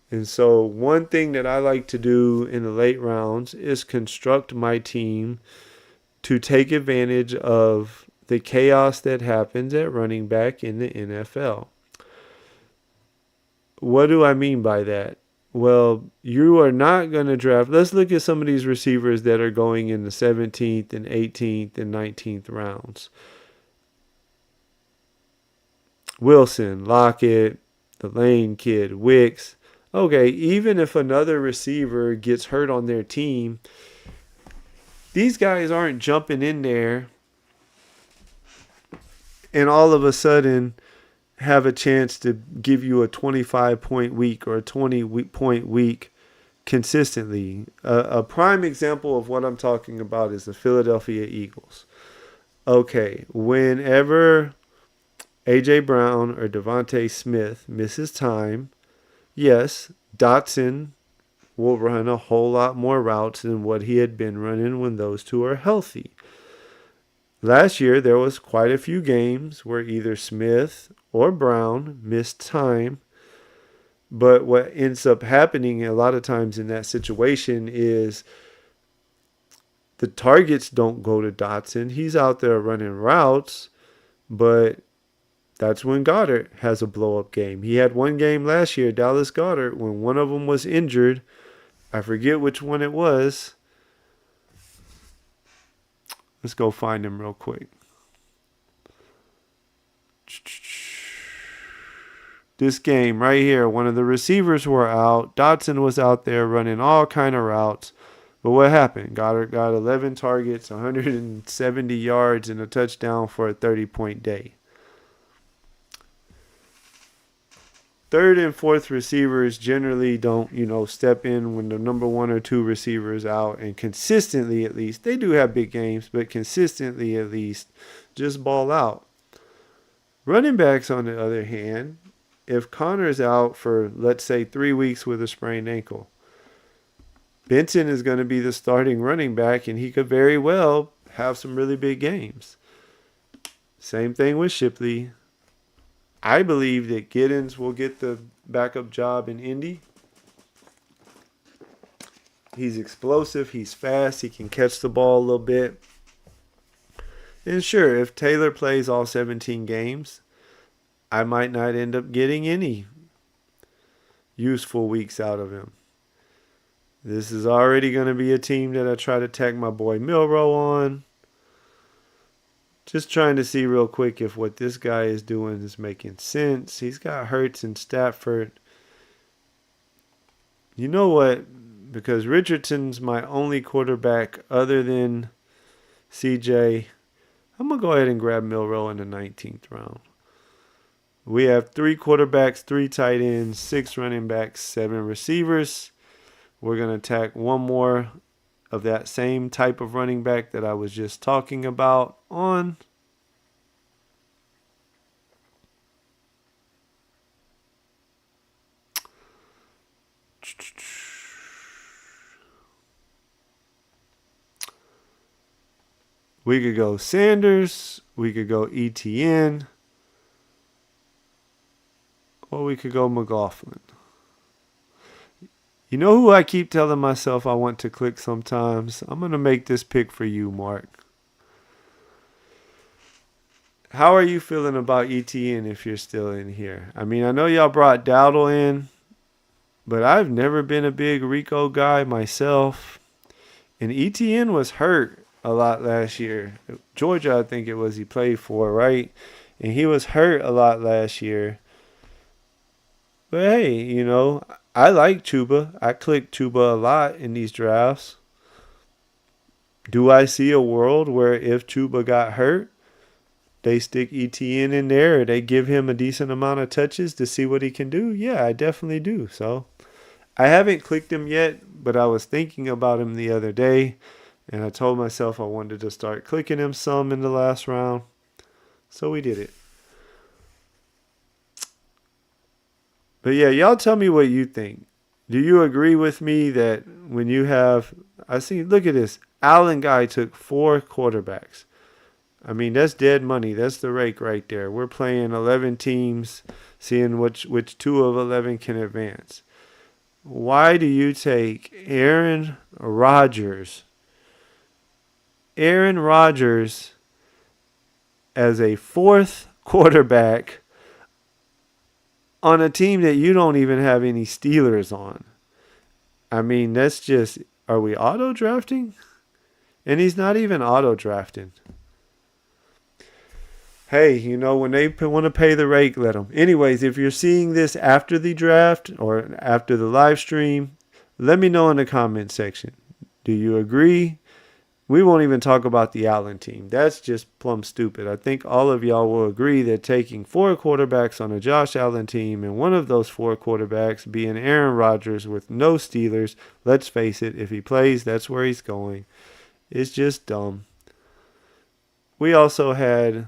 And so one thing that I like to do in the late rounds is construct my team to take advantage of the chaos that happens at running back in the NFL. What do I mean by that? Well, you are not going to draft. Let's look at some of these receivers that are going in the 17th and 18th and 19th rounds. Wilson, Lockett, the Lane kid, Wicks. Okay, even if another receiver gets hurt on their team, these guys aren't jumping in there and all of a sudden have a chance to give you a 25-point week or a 20-point week consistently. A prime example of what I'm talking about is the Philadelphia Eagles. Okay, whenever A.J. Brown or Devontae Smith misses time, yes, Dotson will run a whole lot more routes than what he had been running when those two are healthy. Last year, there was quite a few games where either Smith or Brown missed time. But what ends up happening a lot of times in that situation is the targets don't go to Dotson. He's out there running routes, but that's when Goddard has a blow-up game. He had one game last year, Dallas Goedert, when one of them was injured. I forget which one it was. Let's go find him real quick. This game right here, one of the receivers were out. Dotson was out there running all kind of routes. But what happened? Goddard got 11 targets, 170 yards, and a touchdown for a 30-point day. Third and fourth receivers generally don't, step in when the number one or two receiver is out, and consistently at least, they do have big games, but consistently at least, just ball out. Running backs, on the other hand, if Connor's out for, let's say, 3 weeks with a sprained ankle, Benson is going to be the starting running back, and he could very well have some really big games. Same thing with Shipley. I believe that Giddens will get the backup job in Indy. He's explosive. He's fast. He can catch the ball a little bit. And sure, if Taylor plays all 17 games, I might not end up getting any useful weeks out of him. This is already going to be a team that I try to tag my boy Milroe on. Just trying to see real quick if what this guy is doing is making sense. He's got Hurts and Stafford. You know what? Because Richardson's my only quarterback other than CJ, I'm going to go ahead and grab Milroe in the 19th round. We have 3 quarterbacks, 3 tight ends, 6 running backs, 7 receivers. We're going to attack one more of that same type of running back that I was just talking about on. We could go Sanders, we could go ETN, or we could go McLaughlin. You know who I keep telling myself I want to click sometimes? I'm going to make this pick for you, Mark. How are you feeling about ETN if you're still in here? I mean, I know y'all brought Dowdle in, But I've never been a big Rico guy myself. And ETN was hurt a lot last year. Georgia, I think it was he played for, right? And he was hurt a lot last year. But hey, I like Chuba. I click Chuba a lot in these drafts. Do I see a world where if Chuba got hurt, they stick ETN in there or they give him a decent amount of touches to see what he can do? Yeah, I definitely do. So I haven't clicked him yet, but I was thinking about him the other day, and I told myself I wanted to start clicking him some in the last round. So we did it. But yeah, y'all tell me what you think. Do you agree with me that when you have, look at this. Allen guy took 4 quarterbacks. I mean, that's dead money. That's the rake right there. We're playing 11 teams, seeing which 2 of 11 can advance. Why do you take Aaron Rodgers as a 4th quarterback on a team that you don't even have any Steelers on? I mean, that's just, are we auto drafting? And he's not even auto drafting. Hey, when they want to pay the rake, let them. Anyways, if you're seeing this after the draft or after the live stream, let me know in the comment section. Do you agree? We won't even talk about the Allen team. That's just plumb stupid. I think all of y'all will agree that taking 4 quarterbacks on a Josh Allen team and one of those 4 quarterbacks being Aaron Rodgers with no Steelers, let's face it, if he plays, that's where he's going. It's just dumb. We also had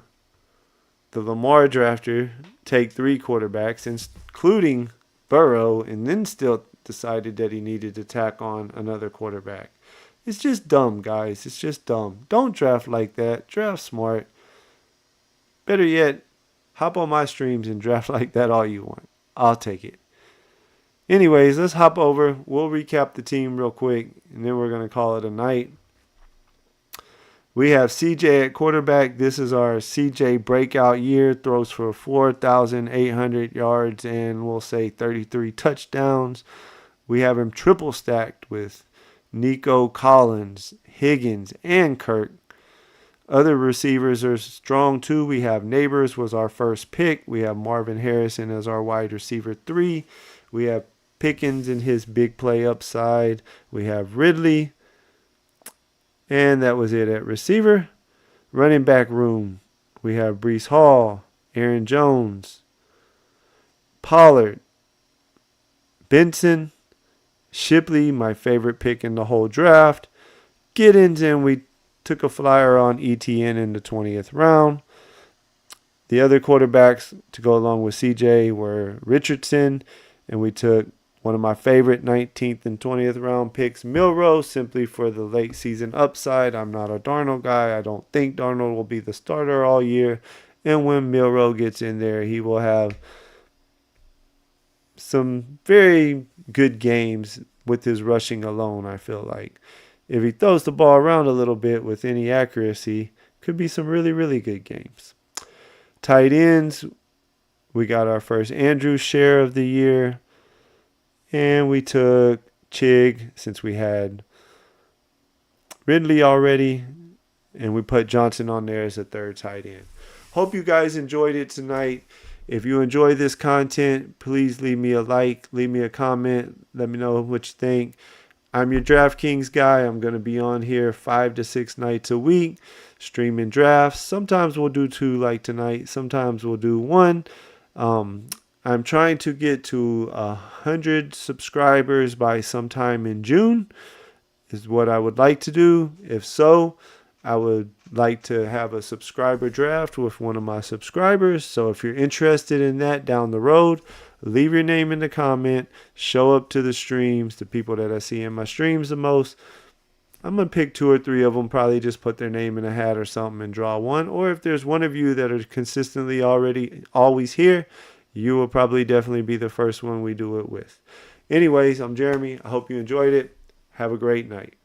the Lamar drafter take 3 quarterbacks, including Burrow, and then still decided that he needed to tack on another quarterback. It's just dumb, guys. It's just dumb. Don't draft like that. Draft smart. Better yet, hop on my streams and draft like that all you want. I'll take it. Anyways, let's hop over. We'll recap the team real quick, and then we're going to call it a night. We have CJ at quarterback. This is our CJ breakout year. Throws for 4,800 yards and we'll say 33 touchdowns. We have him triple stacked with Nico Collins, Higgins, and Kirk. Other receivers are strong too. We have Neighbors was our first pick. We have Marvin Harrison as our wide receiver 3. We have Pickens in his big play upside. We have Ridley. And that was it at receiver. Running back room, we have Breece Hall, Aaron Jones, Pollard, Benson, Shipley, my favorite pick in the whole draft. Giddens, and we took a flyer on ETN in the 20th round. The other quarterbacks to go along with CJ were Richardson, and we took one of my favorite 19th and 20th round picks, Milroe, simply for the late season upside. I'm not a Darnold guy. I don't think Darnold will be the starter all year. And when Milroe gets in there, he will have some very good games with his rushing alone, I feel like. If he throws the ball around a little bit with any accuracy, could be some really, really good games. Tight ends, we got our first Andrew share of the year. And we took Chig since we had Ridley already. And we put Johnson on there as a 3rd tight end. Hope you guys enjoyed it tonight. If you enjoy this content, please leave me a like, leave me a comment. Let me know what you think. I'm your DraftKings guy. I'm going to be on here 5 to 6 nights a week, streaming drafts. Sometimes we'll do 2 like tonight. Sometimes we'll do 1. I'm trying to get to 100 subscribers by sometime in June is what I would like to do. If so, I would like to have a subscriber draft with one of my subscribers. So if you're interested in that down the road, leave your name in the comment, show up to the streams, the people that I see in my streams the most. I'm going to pick 2 or 3 of them, probably just put their name in a hat or something and draw one. Or if there's one of you that are consistently always here, you will probably definitely be the first one we do it with. Anyways, I'm Jeremy. I hope you enjoyed it. Have a great night.